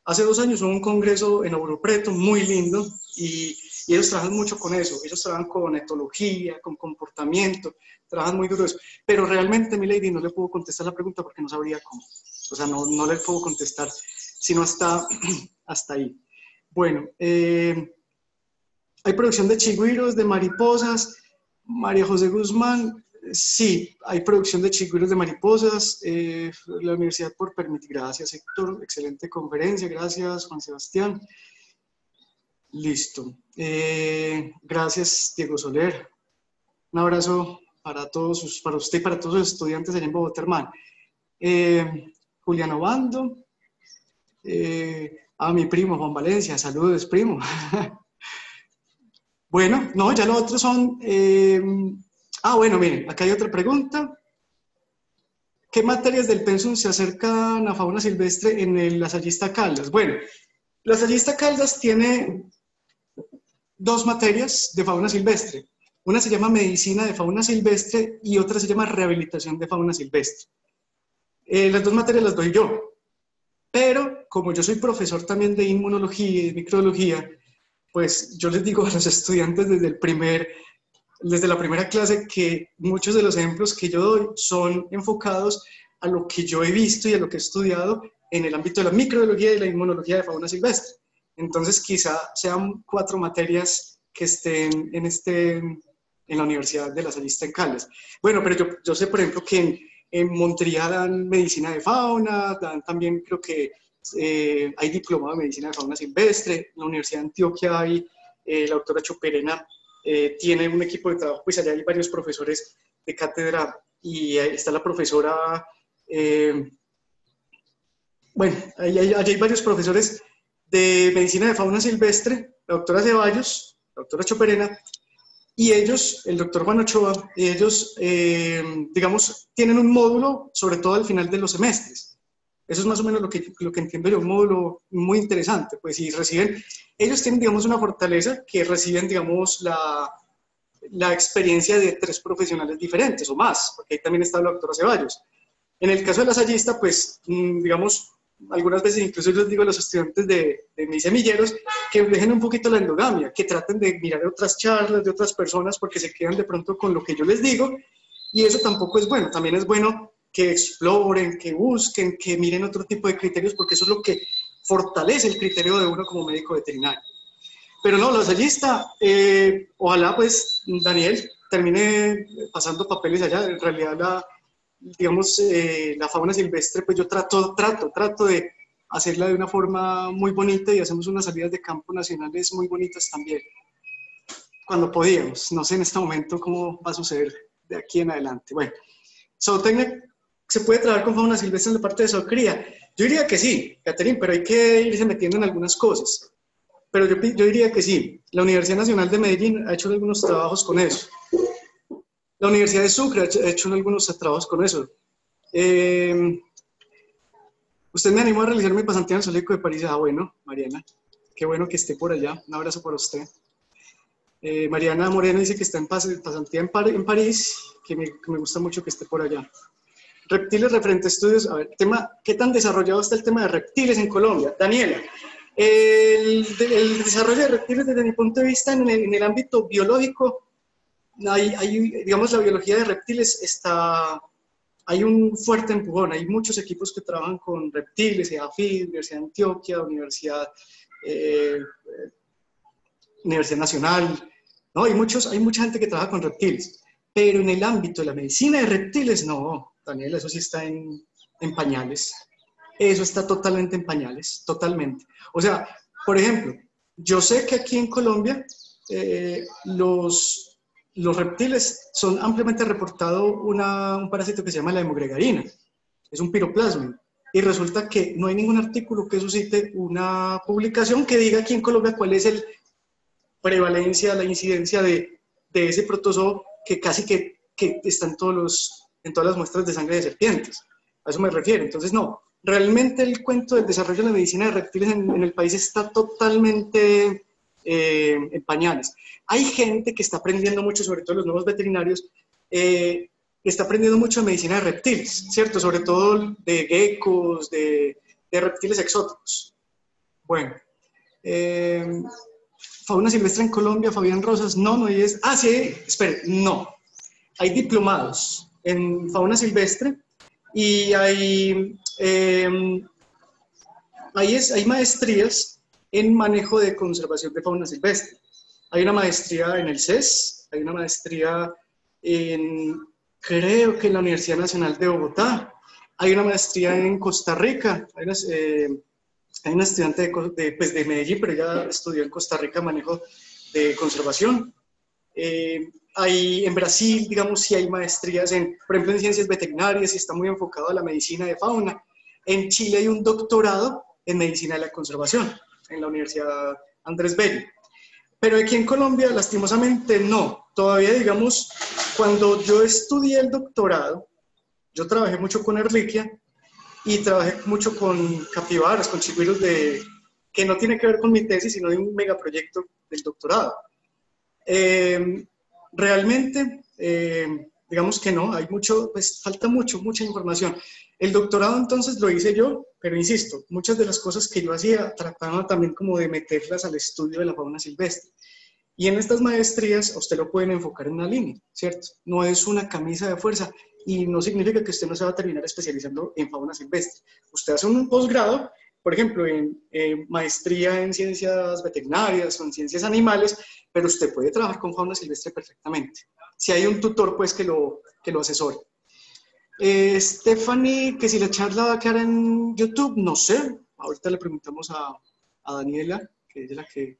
Hace 2 años hubo un congreso en Ouro Preto muy lindo y ellos trabajan mucho con eso. Ellos trabajan con etología, con comportamiento, trabajan muy duro eso. Pero realmente, mi lady, no le puedo contestar la pregunta porque no sabría cómo. O sea, no le puedo contestar, sino hasta ahí. Bueno, hay producción de chigüiros, de mariposas. María José Guzmán, sí, hay producción de chigüiros de mariposas. La universidad por permitir. Gracias, Héctor. Excelente conferencia. Gracias, Juan Sebastián. Listo. Gracias, Diego Soler. Un abrazo para todos, para usted y para todos los estudiantes allá en Bogotá, hermano. Julián Obando. A mi primo, Juan Valencia. Saludos, primo. Bueno, no, ya los otros son... bueno, miren, acá hay otra pregunta. ¿Qué materias del pensum se acercan a fauna silvestre en el Lasallista Caldas? Bueno, Lasallista Caldas tiene 2 materias de fauna silvestre. Una se llama medicina de fauna silvestre y otra se llama rehabilitación de fauna silvestre. Las 2 materias las doy yo. Pero como yo soy profesor también de inmunología y de microbiología, pues yo les digo a los estudiantes desde la primera clase que muchos de los ejemplos que yo doy son enfocados a lo que yo he visto y a lo que he estudiado en el ámbito de la microbiología y la inmunología de fauna silvestre. Entonces quizá sean 4 materias que estén en la Universidad de Lasallista en Caldas. Bueno, pero yo sé, por ejemplo, que en Montreal dan medicina de fauna, dan también creo que hay diplomado de medicina de fauna silvestre. En la Universidad de Antioquia hay la doctora Choperena, tiene un equipo de trabajo, pues allá hay varios profesores de cátedra y está la profesora, allá hay varios profesores de medicina de fauna silvestre, la doctora Ceballos, la doctora Choperena, y ellos, el doctor Juan Ochoa, ellos, digamos, tienen un módulo, sobre todo al final de los semestres. Eso es más o menos lo que entiendo yo, un módulo muy interesante, pues, y ellos tienen, digamos, una fortaleza que reciben, digamos, la experiencia de 3 profesionales diferentes o más, porque ahí también está la doctora Ceballos. En el caso de lasallista, pues, digamos, algunas veces incluso yo les digo a los estudiantes de mis semilleros que dejen un poquito la endogamia, que traten de mirar otras charlas de otras personas porque se quedan de pronto con lo que yo les digo y eso tampoco es bueno. También es bueno que exploren, que busquen, que miren otro tipo de criterios porque eso es lo que fortalece el criterio de uno como médico veterinario. Pero no, lasallista, ojalá pues Daniel termine pasando papeles allá. En realidad digamos, la fauna silvestre, pues yo trato de hacerla de una forma muy bonita y hacemos unas salidas de campo nacionales muy bonitas también, cuando podíamos. No sé en este momento cómo va a suceder de aquí en adelante. Bueno, zootecnia, ¿se puede trabajar con fauna silvestre en la parte de zoocría? Yo diría que sí, Caterín, pero hay que irse metiendo en algunas cosas. Pero yo diría que sí. La Universidad Nacional de Medellín ha hecho algunos trabajos con eso. La Universidad de Sucre ha hecho algunos trabajos con eso. Usted me animó a realizar mi pasantía en el Zoológico de París. Ah, bueno, Mariana, qué bueno que esté por allá. Un abrazo para usted. Mariana Moreno dice que está en pasantía en París, que me gusta mucho que esté por allá. Reptiles referente a estudios. A ver, ¿qué tan desarrollado está el tema de reptiles en Colombia? Daniela, el desarrollo de reptiles desde mi punto de vista en el ámbito biológico, digamos, la biología de reptiles hay un fuerte empujón, hay muchos equipos que trabajan con reptiles, EAFID, Universidad de Antioquia, Universidad Nacional, ¿no? Hay mucha gente que trabaja con reptiles, pero en el ámbito de la medicina de reptiles, no, Daniel, eso sí está en pañales, eso está totalmente en pañales, totalmente. O sea, por ejemplo, yo sé que aquí en Colombia los reptiles son ampliamente reportado un parásito que se llama la hemogregarina, es un piroplasma, y resulta que no hay ningún artículo que suscite una publicación que diga aquí en Colombia cuál es la prevalencia, la incidencia de ese protozoo que casi que está en todas las muestras de sangre de serpientes. A eso me refiero. Entonces, no, realmente el cuento del desarrollo de la medicina de reptiles en el país está totalmente en pañales. Hay gente que está aprendiendo mucho, sobre todo los nuevos veterinarios, está aprendiendo mucho de medicina de reptiles, ¿cierto? Sobre todo de geckos, de reptiles exóticos. Bueno, fauna silvestre en Colombia, Fabián Rosas, no es, sí, espere, no. Hay diplomados en fauna silvestre y hay maestrías en manejo de conservación de fauna silvestre. Hay una maestría en el CES, hay una maestría creo que en la Universidad Nacional de Bogotá, hay una maestría en Costa Rica, hay una estudiante de Medellín, pero ella estudió en Costa Rica manejo de conservación. En Brasil, digamos, sí hay maestrías, por ejemplo, en ciencias veterinarias, y está muy enfocado a la medicina de fauna. En Chile hay un doctorado en medicina de la conservación, en la Universidad Andrés Bello. Pero aquí en Colombia, lastimosamente, no. Todavía, digamos, cuando yo estudié el doctorado, yo trabajé mucho con Ehrlichia y trabajé mucho con capibaras, con chigüiros que no tiene que ver con mi tesis, sino de un megaproyecto del doctorado. Realmente, digamos que no, hay mucho, pues falta mucha información. El doctorado entonces lo hice yo, pero insisto, muchas de las cosas que yo hacía trataba también como de meterlas al estudio de la fauna silvestre. Y en estas maestrías usted lo pueden enfocar en una línea, ¿cierto? No es una camisa de fuerza y no significa que usted no se va a terminar especializando en fauna silvestre. Usted hace un posgrado, por ejemplo, en maestría en ciencias veterinarias o en ciencias animales, pero usted puede trabajar con fauna silvestre perfectamente. Si hay un tutor, pues, que lo asesore. Stephanie, que si la charla va a quedar en YouTube, no sé. Ahorita le preguntamos a Daniela, que es la que,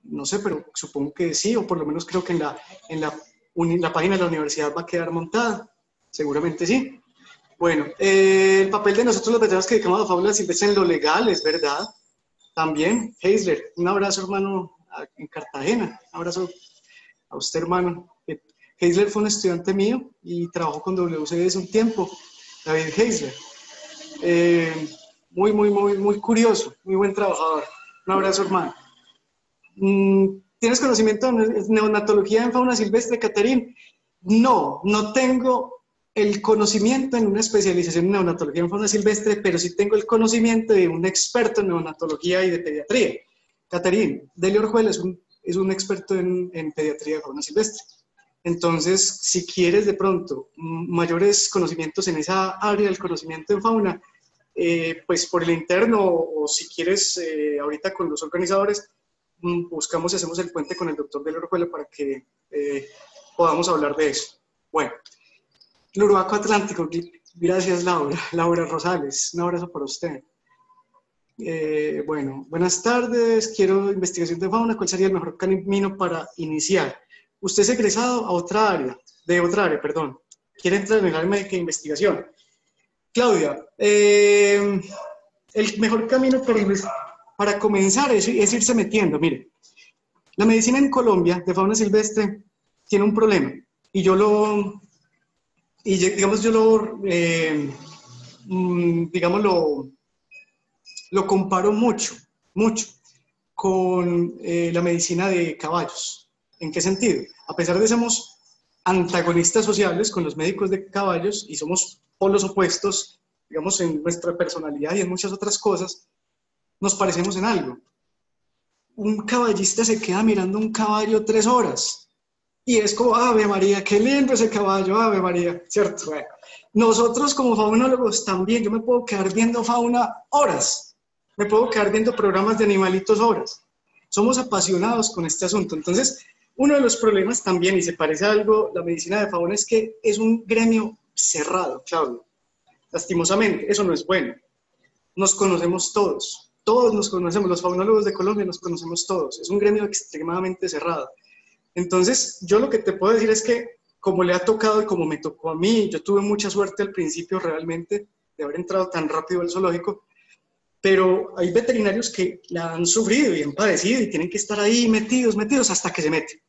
no sé, pero supongo que sí, o por lo menos creo que en la página de la universidad va a quedar montada. Seguramente sí. Bueno, el papel de nosotros los veteranos que dedicamos a fauna silvestre en lo legal, es verdad. También, Heisler, un abrazo, hermano, en Cartagena. Un abrazo a usted, hermano. Heisler fue un estudiante mío y trabajó con WCD hace un tiempo, David Heisler. Muy curioso, muy buen trabajador. Un abrazo, hermano. ¿Tienes conocimiento de neonatología en fauna silvestre, Caterín? No tengo el conocimiento en una especialización en neonatología en fauna silvestre, pero sí tengo el conocimiento de un experto en neonatología y de pediatría. Caterín, Delio Orjuela es un experto en pediatría de fauna silvestre. Entonces, si quieres de pronto mayores conocimientos en esa área del conocimiento en fauna, pues por el interno o si quieres ahorita con los organizadores, buscamos y hacemos el puente con el doctor Delio Orjuela para que podamos hablar de eso. Bueno. El Urbaco Atlántico, gracias Laura Rosales, un abrazo para usted. Bueno, buenas tardes, quiero investigación de fauna, ¿cuál sería el mejor camino para iniciar? Usted es egresado a otra área, perdón, quiere entrar en el área de investigación. Claudia, el mejor camino para comenzar es irse metiendo, mire, la medicina en Colombia de fauna silvestre tiene un problema, y lo comparo mucho con la medicina de caballos. ¿En qué sentido? A pesar de que somos antagonistas sociales con los médicos de caballos y somos polos opuestos, digamos, en nuestra personalidad y en muchas otras cosas, nos parecemos en algo. Un caballista se queda mirando un caballo 3 horas. Y es como, Ave María, qué lindo ese caballo, Ave María, ¿cierto? Bueno, nosotros como faunólogos también, yo me puedo quedar viendo fauna horas, me puedo quedar viendo programas de animalitos horas. Somos apasionados con este asunto. Entonces, uno de los problemas también, y se parece a algo, la medicina de fauna, es que es un gremio cerrado, Claudio. Lastimosamente, eso no es bueno. Nos conocemos todos nos conocemos, los faunólogos de Colombia nos conocemos todos. Es un gremio extremadamente cerrado. Entonces, yo lo que te puedo decir es que, como le ha tocado y como me tocó a mí, yo tuve mucha suerte al principio realmente de haber entrado tan rápido al zoológico, pero hay veterinarios que la han sufrido y han padecido y tienen que estar ahí metidos hasta que se meten.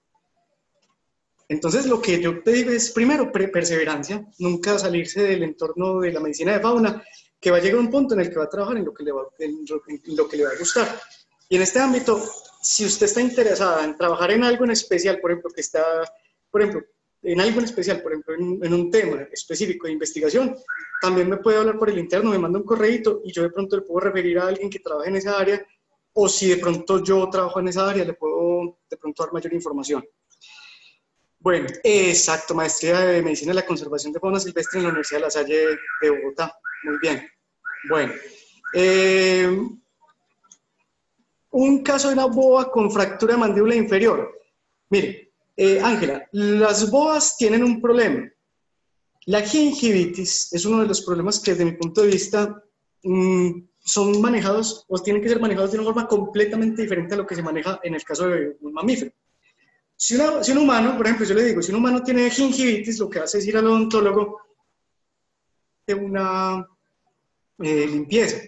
Entonces, lo que yo te digo es, primero, perseverancia, nunca salirse del entorno de la medicina de fauna, que va a llegar a un punto en el que va a trabajar en lo que le va a gustar. Y en este ámbito, si usted está interesada en trabajar en algo en especial, por ejemplo, en algo en especial, por ejemplo, en un tema específico de investigación, también me puede hablar por el interno, me manda un correíto y yo de pronto le puedo referir a alguien que trabaje en esa área, o si de pronto yo trabajo en esa área, le puedo de pronto dar mayor información. Bueno, exacto, maestría de Medicina de la Conservación de Fauna Silvestre en la Universidad de La Salle de Bogotá. Muy bien. Bueno, un caso de una boa con fractura de mandíbula inferior. Mire, Ángela, las boas tienen un problema. La gingivitis es uno de los problemas que desde mi punto de vista son manejados o tienen que ser manejados de una forma completamente diferente a lo que se maneja en el caso de un mamífero. Si un humano, por ejemplo, yo le digo, si un humano tiene gingivitis, lo que hace es ir al odontólogo de una limpieza.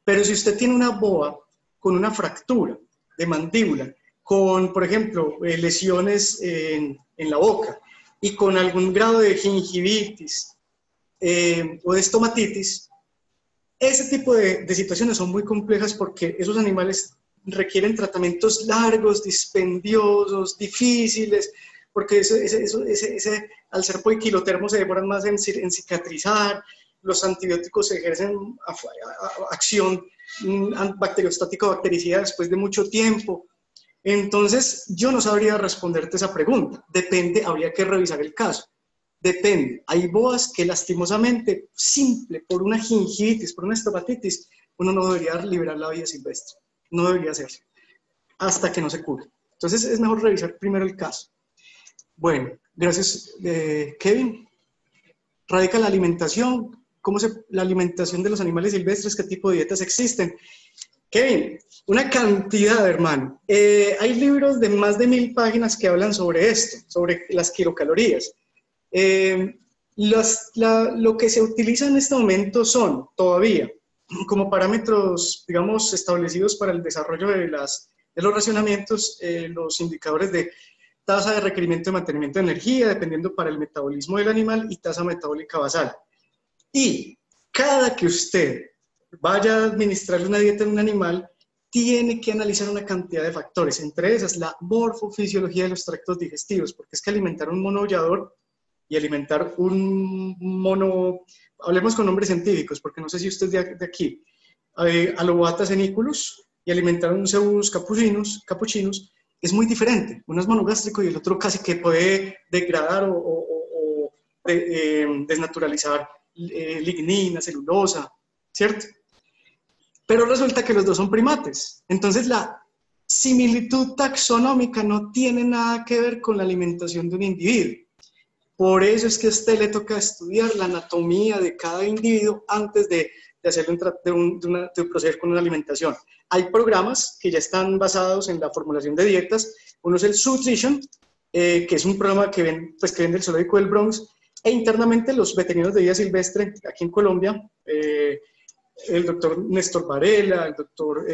Pero si usted tiene una boa con una fractura de mandíbula, con, por ejemplo, lesiones en la boca y con algún grado de gingivitis o de estomatitis, ese tipo de situaciones son muy complejas porque esos animales requieren tratamientos largos, dispendiosos, difíciles, porque al ser poiquilotermo se demoran más en cicatrizar, los antibióticos ejercen acción bacteriostática o bactericida después de mucho tiempo. Entonces, yo no sabría responderte esa pregunta. Depende, habría que revisar el caso. Depende. Hay boas que lastimosamente, simple, por una gingivitis, por una estomatitis, uno no debería liberar la vida silvestre. No debería hacerse, hasta que no se cure. Entonces, es mejor revisar primero el caso. Bueno, gracias, Kevin. Radica la alimentación. La alimentación de los animales silvestres? ¿Qué tipo de dietas existen? Kevin, una cantidad, hermano. Hay libros de más de 1000 páginas que hablan sobre esto, sobre las kilocalorías. Lo que se utiliza en este momento son, todavía, como parámetros, digamos, establecidos para el desarrollo de los racionamientos, los indicadores de tasa de requerimiento de mantenimiento de energía, dependiendo para el metabolismo del animal, y tasa metabólica basal. Y cada que usted vaya a administrarle una dieta en un animal, tiene que analizar una cantidad de factores, entre esas la morfofisiología de los tractos digestivos, porque es que alimentar un mono aullador y alimentar un mono, hablemos con nombres científicos, porque no sé si usted es de aquí, Alobatas eniculus, y alimentar un Cebus capuchinus, es muy diferente. Uno es monogástrico y el otro casi que puede degradar o desnaturalizar lignina, celulosa, ¿cierto? Pero resulta que los dos son primates. Entonces la similitud taxonómica no tiene nada que ver con la alimentación de un individuo. Por eso es que a usted le toca estudiar la anatomía de cada individuo antes de proceder con una alimentación. Hay programas que ya están basados en la formulación de dietas. Uno es el Sutrition, que es un programa que ven del zoológico del Bronx, e internamente los veterinarios de vida silvestre aquí en Colombia, el doctor Néstor Varela, el doctor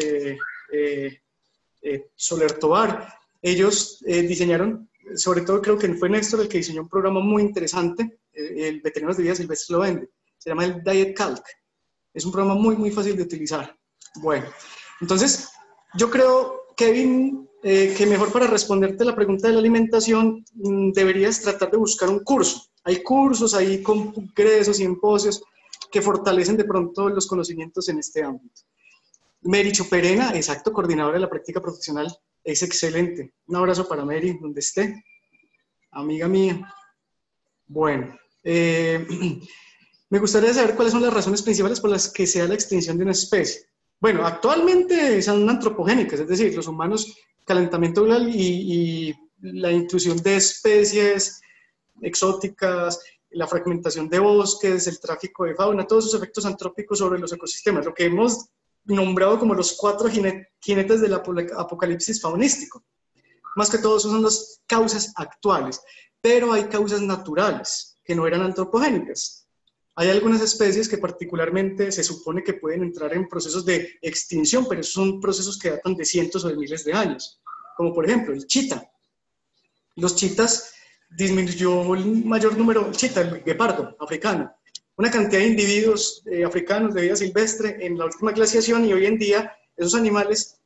Soler Tobar, ellos diseñaron, sobre todo creo que fue Néstor el que diseñó un programa muy interesante, el Veterinarios de Vida Silvestre lo vende, se llama el Diet Calc. Es un programa muy, muy fácil de utilizar. Bueno, entonces yo creo, Kevin, que mejor para responderte la pregunta de la alimentación, deberías tratar de buscar un curso. Hay cursos, hay congresos, simposios que fortalecen de pronto los conocimientos en este ámbito. Mary Choperena, exacto, coordinadora de la práctica profesional, es excelente. Un abrazo para Mary, donde esté, amiga mía. Bueno, me gustaría saber cuáles son las razones principales por las que se da la extinción de una especie. Bueno, actualmente son antropogénicas, es decir, los humanos, calentamiento global y la intrusión de especies exóticas, la fragmentación de bosques, el tráfico de fauna, todos esos efectos antrópicos sobre los ecosistemas, lo que hemos nombrado como los 4 jinetes del apocalipsis faunístico. Más que todo, son las causas actuales, pero hay causas naturales que no eran antropogénicas. Hay algunas especies que particularmente se supone que pueden entrar en procesos de extinción, pero esos son procesos que datan de cientos o de miles de años, como por ejemplo el chita. Los chitas disminuyó el mayor número, el chita, el guepardo africano, una cantidad de individuos africanos de vida silvestre en la última glaciación, y hoy en día esos animales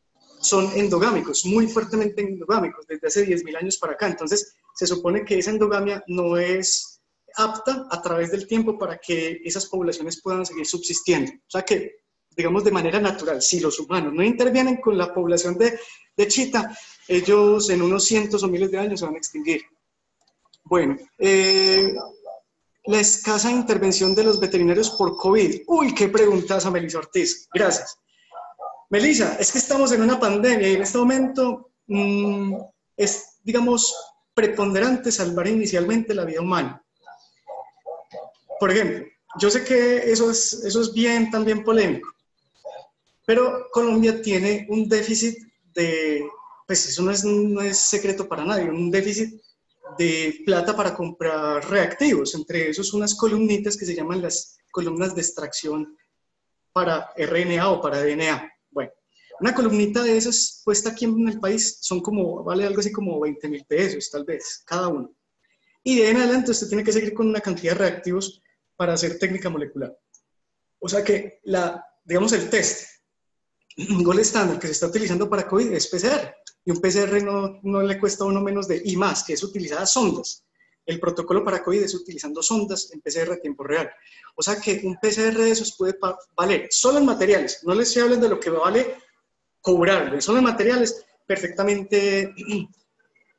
son endogámicos, muy fuertemente endogámicos, desde hace 10.000 años para acá. Entonces, se supone que esa endogamia no es apta a través del tiempo para que esas poblaciones puedan seguir subsistiendo. O sea que, digamos, de manera natural, si los humanos no intervienen con la población de chita, ellos en unos cientos o miles de años se van a extinguir. Bueno, la escasa intervención de los veterinarios por COVID. Uy, qué preguntaza, Melissa Ortiz. Gracias. Melissa, es que estamos en una pandemia y en este momento es, digamos, preponderante salvar inicialmente la vida humana. Por ejemplo, yo sé que eso es bien también polémico, pero Colombia tiene un déficit de, pues eso no es secreto para nadie, un déficit de plata para comprar reactivos, entre esos unas columnitas que se llaman las columnas de extracción para RNA o para DNA. Bueno, una columnita de esas puesta aquí en el país vale algo así como 20.000 pesos tal vez, cada uno. Y de ahí en adelante usted tiene que seguir con una cantidad de reactivos para hacer técnica molecular. O sea que, digamos, el test, gold estándar que se está utilizando para COVID es PCR. Y un PCR no le cuesta a uno menos de I+, que es utilizar sondas. El protocolo para COVID es utilizando sondas en PCR a tiempo real. O sea que un PCR de esos puede valer, solo en materiales, no les estoy hablando de lo que vale cobrarle, solo en materiales, perfectamente,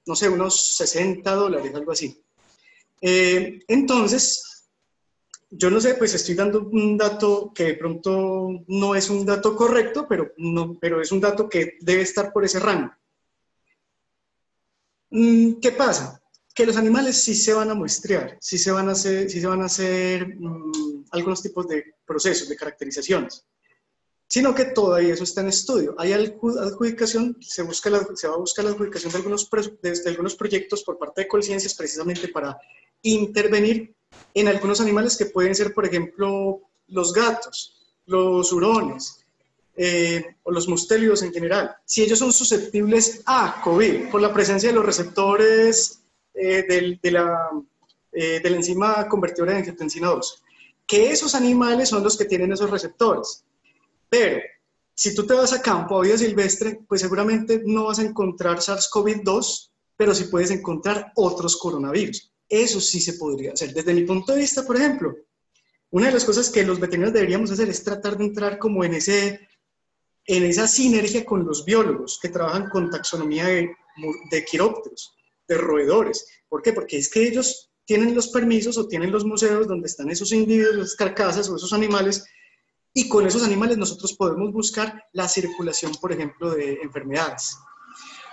no sé, unos $60, algo así. Entonces, yo no sé, pues estoy dando un dato que de pronto no es un dato correcto, pero es un dato que debe estar por ese rango. ¿Qué pasa? Que los animales sí se van a muestrear, sí se van a hacer algunos tipos de procesos, de caracterizaciones, sino que todavía eso está en estudio. Hay adjudicación, se va a buscar la adjudicación de algunos proyectos por parte de Colciencias precisamente para intervenir en algunos animales que pueden ser, por ejemplo, los gatos, los hurones, o los mustélidos en general, si ellos son susceptibles a COVID por la presencia de los receptores de la enzima convertidora de angiotensina 2, que esos animales son los que tienen esos receptores. Pero si tú te vas a campo, a vida silvestre, pues seguramente no vas a encontrar SARS-CoV-2, pero sí puedes encontrar otros coronavirus. Eso sí se podría hacer. Desde mi punto de vista, por ejemplo, una de las cosas que los veterinarios deberíamos hacer es tratar de entrar como en esa sinergia con los biólogos que trabajan con taxonomía de quirópteros, de roedores. ¿Por qué? Porque es que ellos tienen los permisos o tienen los museos donde están esos individuos, las carcasas o esos animales, y con esos animales nosotros podemos buscar la circulación, por ejemplo, de enfermedades.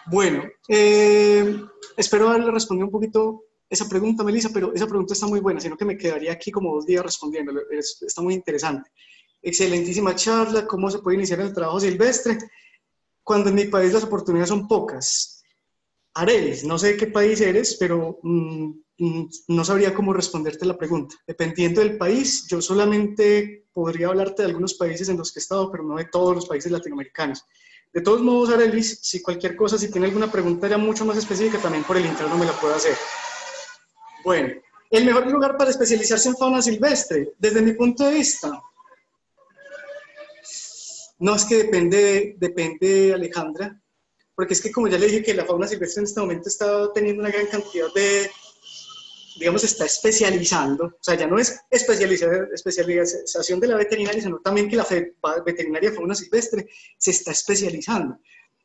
Bueno, espero haberle respondido un poquito esa pregunta, Melissa, pero esa pregunta está muy buena, sino que me quedaría aquí como 2 días respondiendo, está muy interesante. Excelentísima charla, cómo se puede iniciar el trabajo silvestre, cuando en mi país las oportunidades son pocas. Arelis, no sé de qué país eres, pero no sabría cómo responderte la pregunta. Dependiendo del país, yo solamente podría hablarte de algunos países en los que he estado, pero no de todos los países latinoamericanos. De todos modos, Arelis, si cualquier cosa, si tiene alguna pregunta ya mucho más específica, también por el interno me la puede hacer. Bueno, el mejor lugar para especializarse en fauna silvestre, desde mi punto de vista, no, es que depende, Alejandra, porque es que como ya le dije que la fauna silvestre en este momento está teniendo una gran cantidad de, digamos, está especializando, o sea, ya no es especialización de la veterinaria, sino también que la veterinaria de fauna silvestre se está especializando.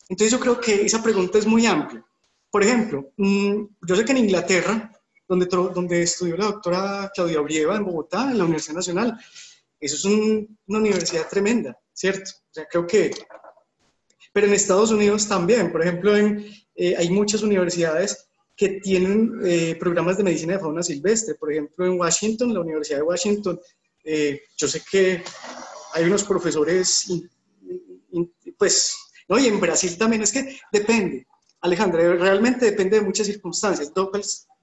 Entonces yo creo que esa pregunta es muy amplia. Por ejemplo, yo sé que en Inglaterra, donde estudió la doctora Claudia Brieva en Bogotá, en la Universidad Nacional, eso es una universidad tremenda, ¿cierto? O sea, creo que... Pero en Estados Unidos también, por ejemplo, hay muchas universidades que tienen programas de medicina de fauna silvestre. Por ejemplo, en Washington, la Universidad de Washington, yo sé que hay unos profesores, pues, ¿no? Y en Brasil también, es que depende, Alejandra, realmente depende de muchas circunstancias,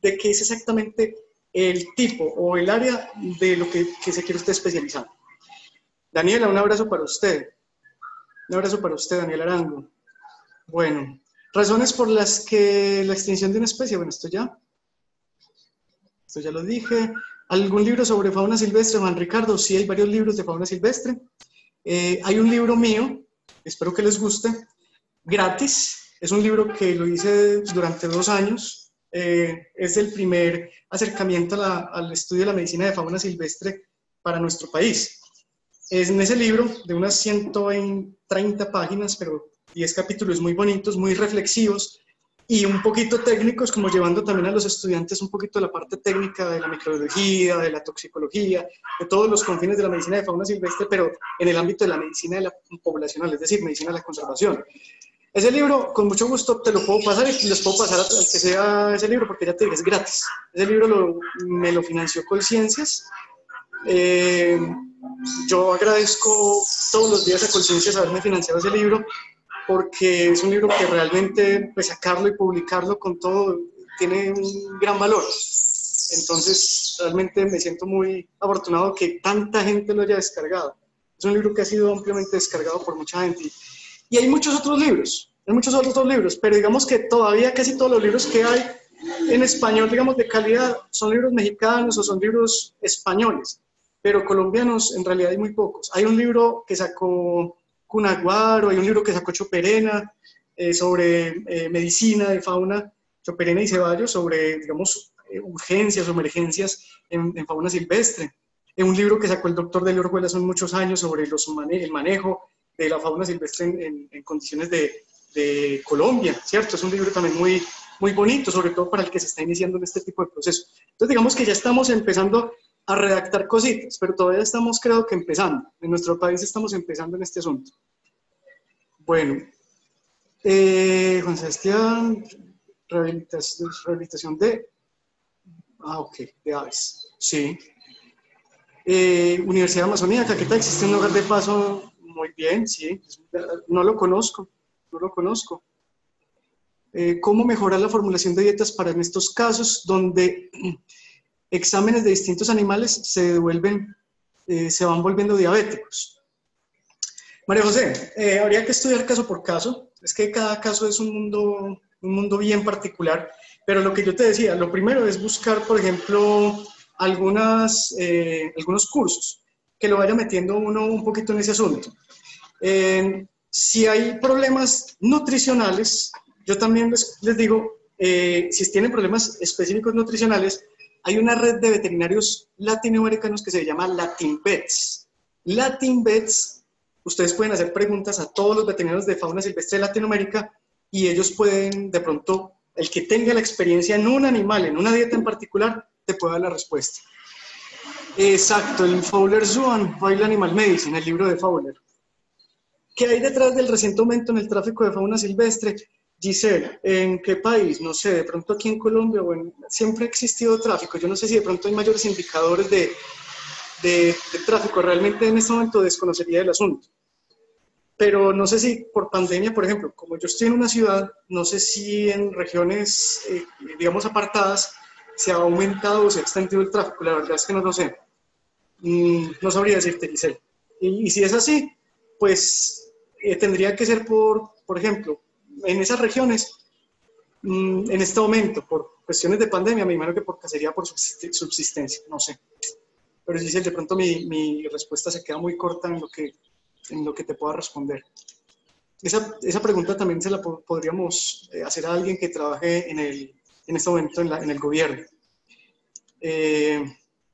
de qué es exactamente el tipo o el área de lo que se quiere usted especializar. Daniela, un abrazo para usted. Un abrazo para usted, Daniel Arango. Bueno, razones por las que la extinción de una especie, bueno, esto ya lo dije. ¿Algún libro sobre fauna silvestre, Juan Ricardo? Sí, hay varios libros de fauna silvestre. Hay un libro mío, espero que les guste, gratis. Es un libro que lo hice durante 2 años. Es el primer acercamiento al estudio de la medicina de fauna silvestre para nuestro país. Es en ese libro de unas 130 páginas, pero 10 capítulos muy bonitos, muy reflexivos y un poquito técnicos, como llevando también a los estudiantes un poquito de la parte técnica de la microbiología, de la toxicología, de todos los confines de la medicina de fauna silvestre, pero en el ámbito de la medicina poblacional, es decir, medicina de la conservación. Ese libro, con mucho gusto, te lo puedo pasar y les puedo pasar al que sea ese libro, porque ya te digo, es gratis. Ese libro me lo financió Colciencias. Yo agradezco todos los días a Colciencias haberme financiado ese libro, porque es un libro que realmente, pues, sacarlo y publicarlo con todo tiene un gran valor. Entonces, realmente me siento muy afortunado que tanta gente lo haya descargado. Es un libro que ha sido ampliamente descargado por mucha gente. Y hay muchos otros libros, pero digamos que todavía casi todos los libros que hay en español, digamos, de calidad, son libros mexicanos o son libros españoles, pero colombianos en realidad hay muy pocos. Hay un libro que sacó Cunaguaro, hay un libro que sacó Choperena sobre medicina de fauna, Choperena y Ceballos, sobre, digamos, urgencias o emergencias en fauna silvestre. Un libro que sacó el doctor Delio Orjuela hace muchos años sobre el manejo de la fauna silvestre en condiciones de Colombia, ¿cierto? Es un libro también muy, muy bonito, sobre todo para el que se está iniciando en este tipo de proceso. Entonces, digamos que ya estamos empezando a redactar cositas, pero todavía estamos, creo que empezando. En nuestro país estamos empezando en este asunto. Bueno, Juan Sebastián, rehabilitación de... ok, de aves, sí. Universidad de Amazonía, Caquetá, existe un lugar de paso, muy bien, sí, no lo conozco. ¿Cómo mejorar la formulación de dietas para en estos casos donde exámenes de distintos animales se van volviendo diabéticos? María José, habría que estudiar caso por caso, es que cada caso es un mundo bien particular, pero lo que yo te decía, lo primero es buscar, por ejemplo, algunos cursos que lo vaya metiendo uno un poquito en ese asunto. Si hay problemas nutricionales, yo también les digo, si tienen problemas específicos nutricionales, hay una red de veterinarios latinoamericanos que se llama LatinVets. LatinVets, ustedes pueden hacer preguntas a todos los veterinarios de fauna silvestre de Latinoamérica y ellos pueden, de pronto, el que tenga la experiencia en un animal, en una dieta en particular, te puede dar la respuesta. Exacto, el Fowler Zoo and Wild Animal Medicine, el libro de Fowler. ¿Qué hay detrás del reciente aumento en el tráfico de fauna silvestre? Giselle, ¿en qué país? No sé, de pronto aquí en Colombia, bueno, siempre ha existido tráfico. Yo no sé si de pronto hay mayores indicadores de tráfico. Realmente en este momento desconocería el asunto. Pero no sé si por pandemia, por ejemplo, como yo estoy en una ciudad, no sé si en regiones, digamos, apartadas, se ha aumentado o se ha extendido el tráfico. La verdad es que no lo sé. No sabría decirte, Giselle. Y si es así, pues tendría que ser por ejemplo, en esas regiones, en este momento, por cuestiones de pandemia, me imagino que sería por subsistencia, no sé. Pero Giselle, de pronto mi respuesta se queda muy corta en lo que te pueda responder. Esa pregunta también se la podríamos hacer a alguien que trabaje en este momento en el gobierno.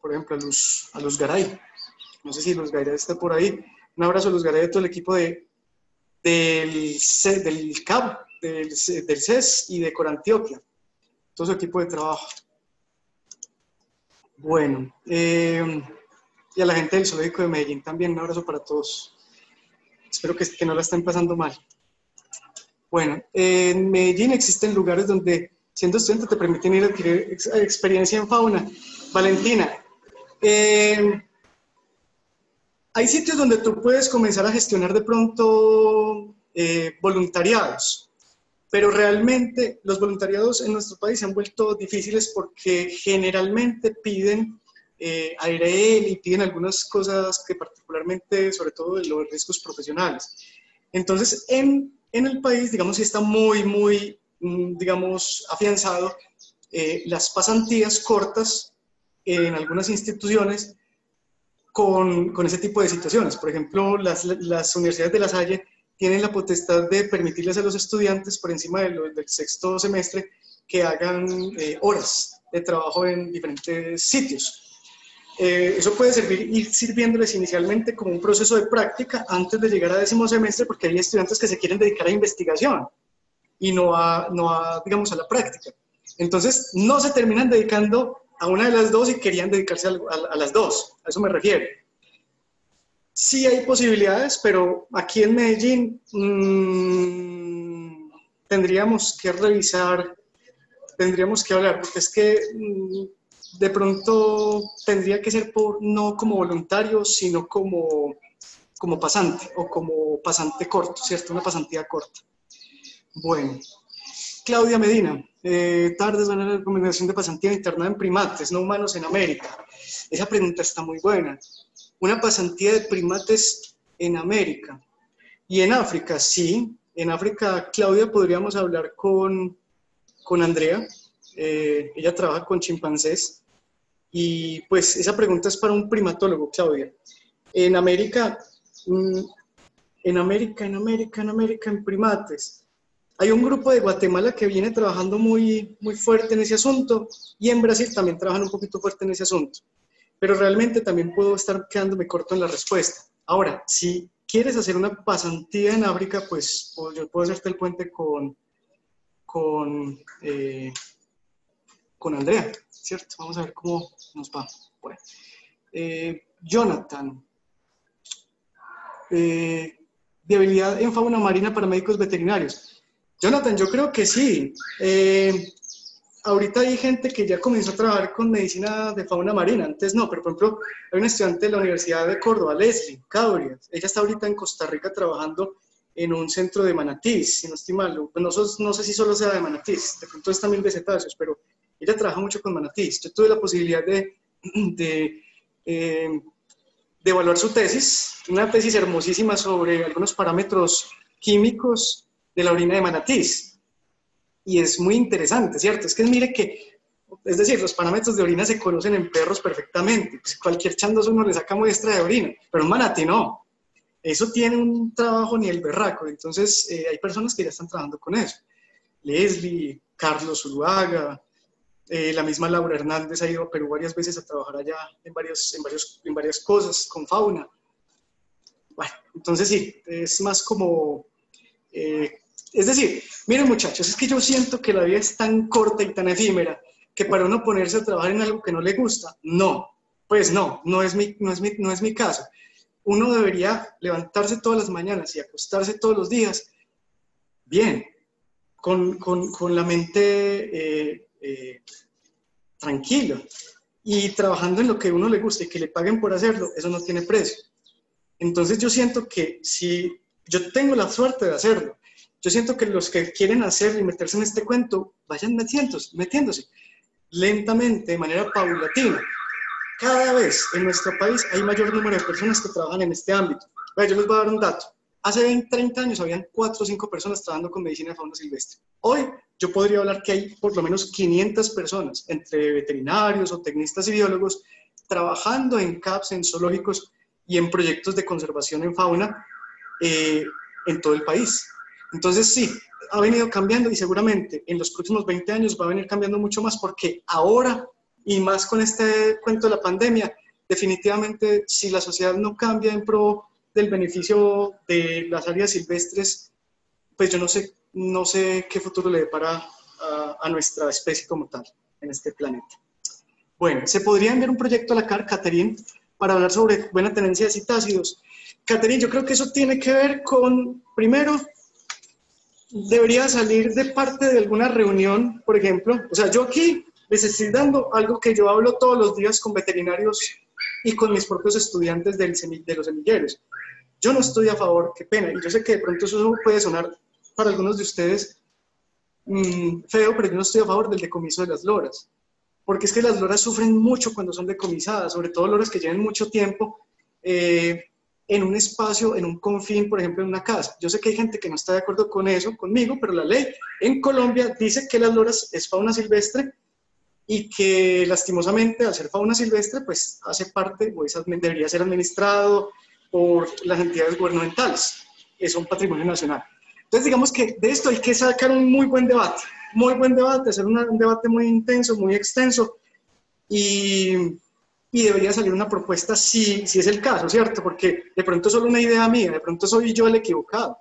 Por ejemplo, a Luz Garay. No sé si Luz Garay está por ahí. Un abrazo a Luz Garay, de todo el equipo del CAB, del CES y de Corantioquia. Todo su equipo de trabajo. Bueno, y a la gente del Zoológico de Medellín también, un abrazo para todos. Espero que no la estén pasando mal. Bueno, en Medellín existen lugares donde, siendo estudiante, te permiten ir a adquirir experiencia en fauna. Valentina, hay sitios donde tú puedes comenzar a gestionar de pronto voluntariados, pero realmente los voluntariados en nuestro país se han vuelto difíciles porque generalmente piden ARL y piden algunas cosas que particularmente, sobre todo de los riesgos profesionales. Entonces, en el país, digamos, sí está muy, digamos, afianzado las pasantías cortas en algunas instituciones con ese tipo de situaciones. Por ejemplo, las universidades de La Salle tienen la potestad de permitirles a los estudiantes por encima del sexto semestre que hagan horas de trabajo en diferentes sitios. Eso puede ir sirviéndoles inicialmente como un proceso de práctica antes de llegar a décimo semestre, porque hay estudiantes que se quieren dedicar a investigación y no digamos, a la práctica. Entonces, no se terminan dedicando a una de las dos y querían dedicarse a las dos, a eso me refiero. Sí hay posibilidades, pero aquí en Medellín tendríamos que revisar, tendríamos que hablar, porque es que de pronto tendría que ser no como voluntario, sino como pasante o como pasante corto, ¿cierto? Una pasantía corta. Bueno, Claudia Medina, tardes van a la recomendación de pasantía internada en primates no humanos en América. Esa pregunta está muy buena. Una pasantía de primates en América. Y en África, sí. En África, Claudia, podríamos hablar con Andrea. Ella trabaja con chimpancés. Y pues esa pregunta es para un primatólogo, Claudia. En América, en primates. Hay un grupo de Guatemala que viene trabajando muy, muy fuerte en ese asunto, y en Brasil también trabajan un poquito fuerte en ese asunto. Pero realmente también puedo estar quedándome corto en la respuesta. Ahora, si quieres hacer una pasantía en África, pues yo puedo hacerte el puente con Andrea, ¿cierto? Vamos a ver cómo nos va. Bueno, Jonathan, de habilidad en fauna marina para médicos veterinarios. Jonathan, yo creo que sí. Ahorita hay gente que ya comenzó a trabajar con medicina de fauna marina, antes no, pero por ejemplo, hay una estudiante de la Universidad de Córdoba, Leslie Cabrias. Ella está ahorita en Costa Rica trabajando en un centro de manatís, si no estoy mal. No sé si solo sea de manatís, de pronto es también de cetáceos, pero ella trabaja mucho con manatís. Yo tuve la posibilidad de evaluar su tesis, una tesis hermosísima sobre algunos parámetros químicos de la orina de manatís. Y es muy interesante, ¿cierto? Es que mire que, es decir, los parámetros de orina se conocen en perros perfectamente. Pues cualquier chandoso uno le saca muestra de orina, pero un manatí no. Eso tiene un trabajo ni el berraco. Entonces, hay personas que ya están trabajando con eso. Leslie, Carlos Uruaga, la misma Laura Hernández ha ido a Perú varias veces a trabajar allá en varias cosas con fauna. Bueno, entonces sí, es más como... es decir, miren muchachos, es que yo siento que la vida es tan corta y tan efímera que para uno ponerse a trabajar en algo que no le gusta, no, pues no es mi caso. Uno debería levantarse todas las mañanas y acostarse todos los días bien, con la mente tranquila y trabajando en lo que a uno le gusta y que le paguen por hacerlo, eso no tiene precio. Entonces yo siento que si yo tengo la suerte de hacerlo, yo siento que los que quieren hacer y meterse en este cuento, vayan metiéndose lentamente, de manera paulatina. Cada vez en nuestro país hay mayor número de personas que trabajan en este ámbito. Vaya, yo les voy a dar un dato. Hace 20, 30 años habían 4 o 5 personas trabajando con medicina de fauna silvestre. Hoy yo podría hablar que hay por lo menos 500 personas, entre veterinarios o tecnistas y biólogos, trabajando en CAPS, en zoológicos y en proyectos de conservación en fauna en todo el país. Entonces sí, ha venido cambiando y seguramente en los próximos 20 años va a venir cambiando mucho más, porque ahora, y más con este cuento de la pandemia, definitivamente si la sociedad no cambia en pro del beneficio de las áreas silvestres, pues yo no sé qué futuro le depara a nuestra especie como tal en este planeta. Bueno, se podría enviar un proyecto a la CAR, Catherine, para hablar sobre buena tenencia de citácidos. Catherine, yo creo que eso tiene que ver con, primero, debería salir de parte de alguna reunión, por ejemplo. O sea, yo aquí les estoy dando algo que yo hablo todos los días con veterinarios y con mis propios estudiantes de los semilleros. Yo no estoy a favor, qué pena, y yo sé que de pronto eso puede sonar para algunos de ustedes feo, pero yo no estoy a favor del decomiso de las loras, porque es que las loras sufren mucho cuando son decomisadas, sobre todo loras que lleven mucho tiempo en un espacio, en un confín, por ejemplo, en una casa. Yo sé que hay gente que no está de acuerdo con eso, conmigo, pero la ley en Colombia dice que las loras es fauna silvestre y que lastimosamente al ser fauna silvestre, pues hace parte, o debería ser administrado por las entidades gubernamentales. son patrimonio nacional. Entonces, digamos que de esto hay que sacar un muy buen debate, hacer un debate muy intenso, muy extenso, y debería salir una propuesta si es el caso, ¿cierto? Porque de pronto es solo una idea mía, de pronto soy yo el equivocado.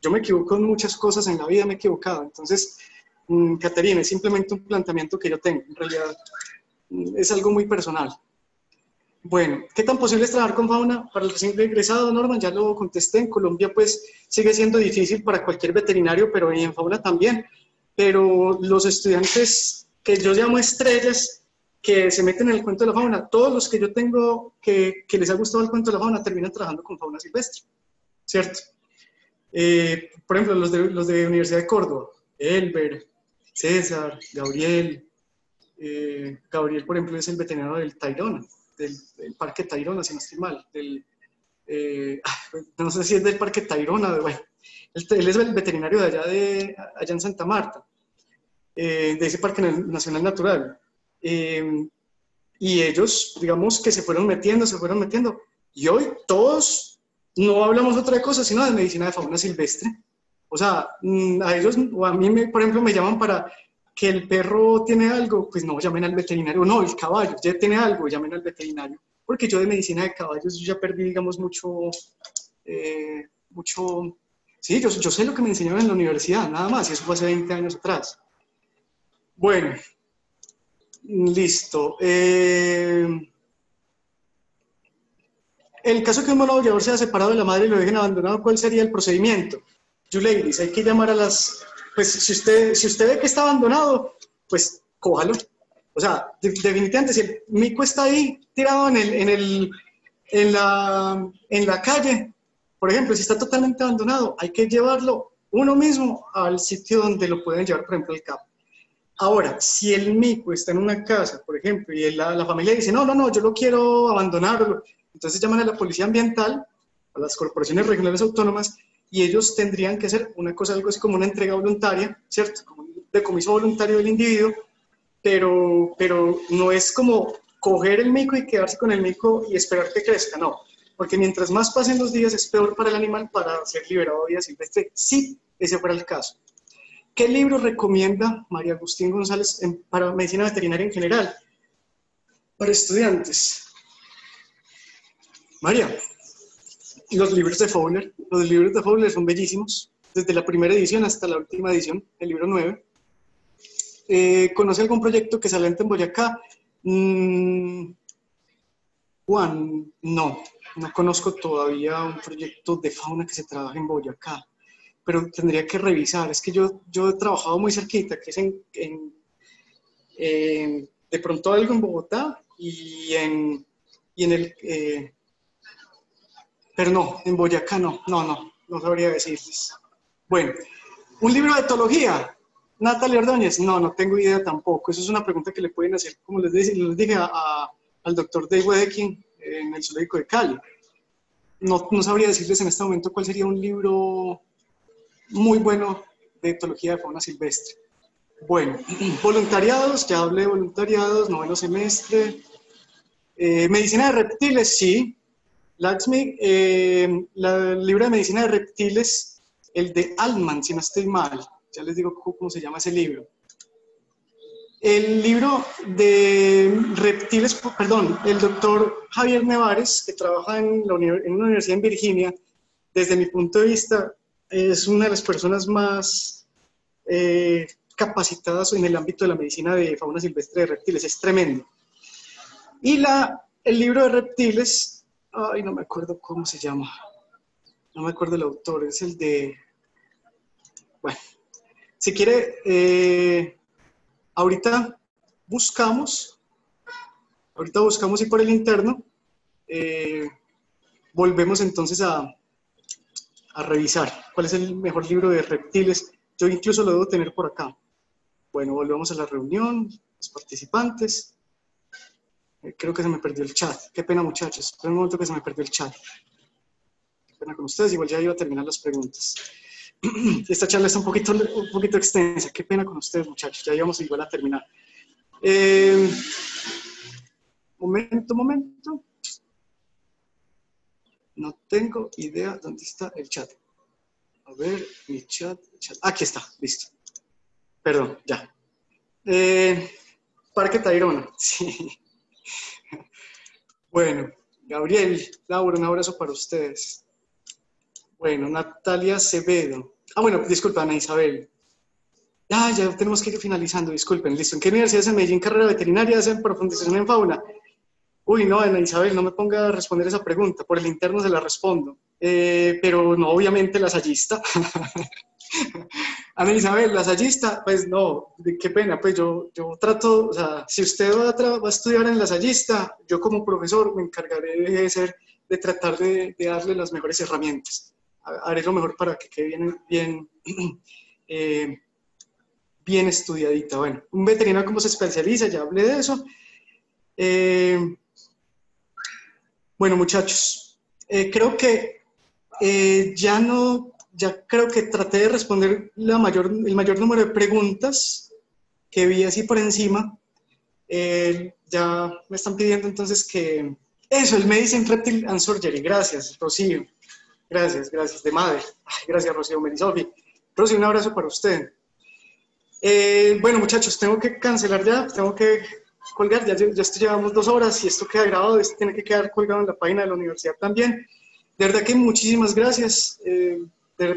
Yo me equivoco en muchas cosas en la vida, me he equivocado. Entonces, Caterina, es simplemente un planteamiento que yo tengo. En realidad, es algo muy personal. Bueno, ¿qué tan posible es trabajar con fauna para el recién egresado, Norman? Ya lo contesté, en Colombia pues sigue siendo difícil para cualquier veterinario, pero y en fauna también. Pero los estudiantes que yo llamo estrellas, que se meten en el cuento de la fauna, todos los que yo tengo que les ha gustado el cuento de la fauna terminan trabajando con fauna silvestre, ¿cierto? Por ejemplo, los de Universidad de Córdoba, Elber, César, Gabriel. Gabriel, por ejemplo, es el veterinario del Tayrona, del Parque Tayrona, si no estoy mal. No sé si es del Parque Tayrona, bueno, él es el veterinario de allá en Santa Marta, de ese Parque Nacional Natural. Y ellos, digamos que se fueron metiendo, y hoy todos no hablamos otra cosa sino de medicina de fauna silvestre. O sea, a ellos, o a mí, por ejemplo, me llaman para que el perro tiene algo, pues no, llamen al veterinario, no, el caballo ya tiene algo, llamen al veterinario, porque yo de medicina de caballos yo ya perdí, digamos, sí, yo sé lo que me enseñaron en la universidad, nada más, y eso fue hace 20 años atrás. Bueno, listo. En el caso que un mono aullador sea separado de la madre y lo dejen abandonado, ¿cuál sería el procedimiento? Ladies, hay que llamar a las... Pues si usted ve que está abandonado, pues cójalo. O sea, definitivamente, si el mico está ahí tirado en la calle, por ejemplo, si está totalmente abandonado, hay que llevarlo uno mismo al sitio donde lo pueden llevar, por ejemplo, al CAP. Ahora, si el mico está en una casa, por ejemplo, y la familia dice, no, yo lo quiero abandonar, entonces llaman a la policía ambiental, a las corporaciones regionales autónomas, y ellos tendrían que hacer una cosa, algo así como una entrega voluntaria, ¿cierto? Como un decomiso voluntario del individuo, pero no es como coger el mico y quedarse con el mico y esperar que crezca, no. Porque mientras más pasen los días es peor para el animal para ser liberado de vida silvestre, si ese fuera el caso. ¿Qué libro recomienda María Agustín González para medicina veterinaria en general? Para estudiantes. María, los libros de Fowler. Los libros de Fowler son bellísimos, desde la primera edición hasta la última edición, el libro 9. ¿Conoce algún proyecto que sale en Boyacá? Juan, no conozco todavía un proyecto de fauna que se trabaja en Boyacá, pero tendría que revisar. Es que yo he trabajado muy cerquita, que es de pronto algo en Bogotá y en el... pero no, en Boyacá no sabría decirles. Bueno, un libro de etología, Natalia Ordóñez, no tengo idea tampoco. Eso es una pregunta que le pueden hacer, como les dije al doctor Dave Wedekind en el Zoológico de Cali. No sabría decirles en este momento cuál sería un libro muy bueno de etología de fauna silvestre. Bueno, voluntariados, ya hablé de voluntariados, noveno semestre. Medicina de reptiles, sí. Laxmi, el libro de medicina de reptiles, el de Altman, si no estoy mal. Ya les digo cómo se llama ese libro. El libro de reptiles, perdón, el doctor Javier Nevares, que trabaja en una universidad en Virginia, desde mi punto de vista, es una de las personas más capacitadas en el ámbito de la medicina de fauna silvestre de reptiles, es tremendo. Y el libro de reptiles, ay, no me acuerdo cómo se llama, no me acuerdo el autor, es el de, bueno, si quiere, ahorita buscamos y por el interno, volvemos entonces a revisar cuál es el mejor libro de reptiles. Yo incluso lo debo tener por acá. Bueno, volvemos a la reunión, los participantes. Creo que se me perdió el chat. Qué pena, muchachos. Espera un momento que se me perdió el chat. Qué pena con ustedes, igual ya iba a terminar las preguntas. Esta charla está un poquito extensa. Qué pena con ustedes, muchachos. Ya íbamos igual a terminar. Momento. No tengo idea dónde está el chat. A ver, mi chat. Aquí está, listo. Perdón, ya. Parque Tayrona, sí. Bueno, Gabriel, Laura, un abrazo para ustedes. Bueno, Natalia Acevedo. Ah, bueno, disculpa, Ana Isabel. Ya tenemos que ir finalizando, disculpen. Listo, ¿en qué universidad es en Medellín? Carrera veterinaria, hacen profundización en fauna. Uy, no, Ana Isabel, no me ponga a responder esa pregunta. Por el interno se la respondo. Pero no, obviamente lasallista. Ana Isabel, lasallista, pues no, qué pena, pues yo trato, o sea, si usted va a estudiar en lasallista, yo como profesor me encargaré de tratar de darle las mejores herramientas. Haré lo mejor para que quede bien estudiadita. Bueno, un veterinario cómo se especializa, ya hablé de eso. Bueno, muchachos, creo que ya creo que traté de responder el mayor número de preguntas que vi así por encima. Ya me están pidiendo entonces que... Eso, el Medicine Reptile and Surgery. Gracias, Rocío. Gracias, de madre. Ay, gracias, Rocío Merisofi. Rocío, un abrazo para usted. Bueno, muchachos, tengo que cancelar ya, tengo que colgar. Ya llevamos 2 horas y esto queda grabado, esto tiene que quedar colgado en la página de la universidad también. De verdad que muchísimas gracias.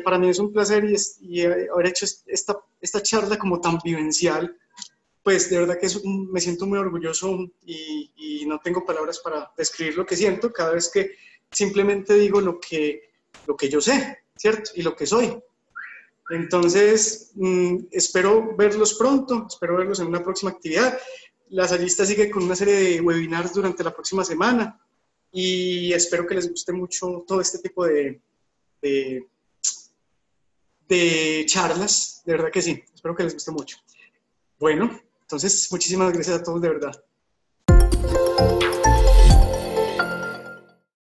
Para mí es un placer y haber hecho esta charla como tan vivencial. Pues de verdad que me siento muy orgulloso y no tengo palabras para describir lo que siento cada vez que simplemente digo lo que yo sé, ¿cierto? Y lo que soy. Entonces, espero verlos pronto, espero verlos en una próxima actividad. Lasallista sigue con una serie de webinars durante la próxima semana y espero que les guste mucho todo este tipo de charlas, de verdad que sí, espero que les guste mucho. Bueno, entonces muchísimas gracias a todos de verdad.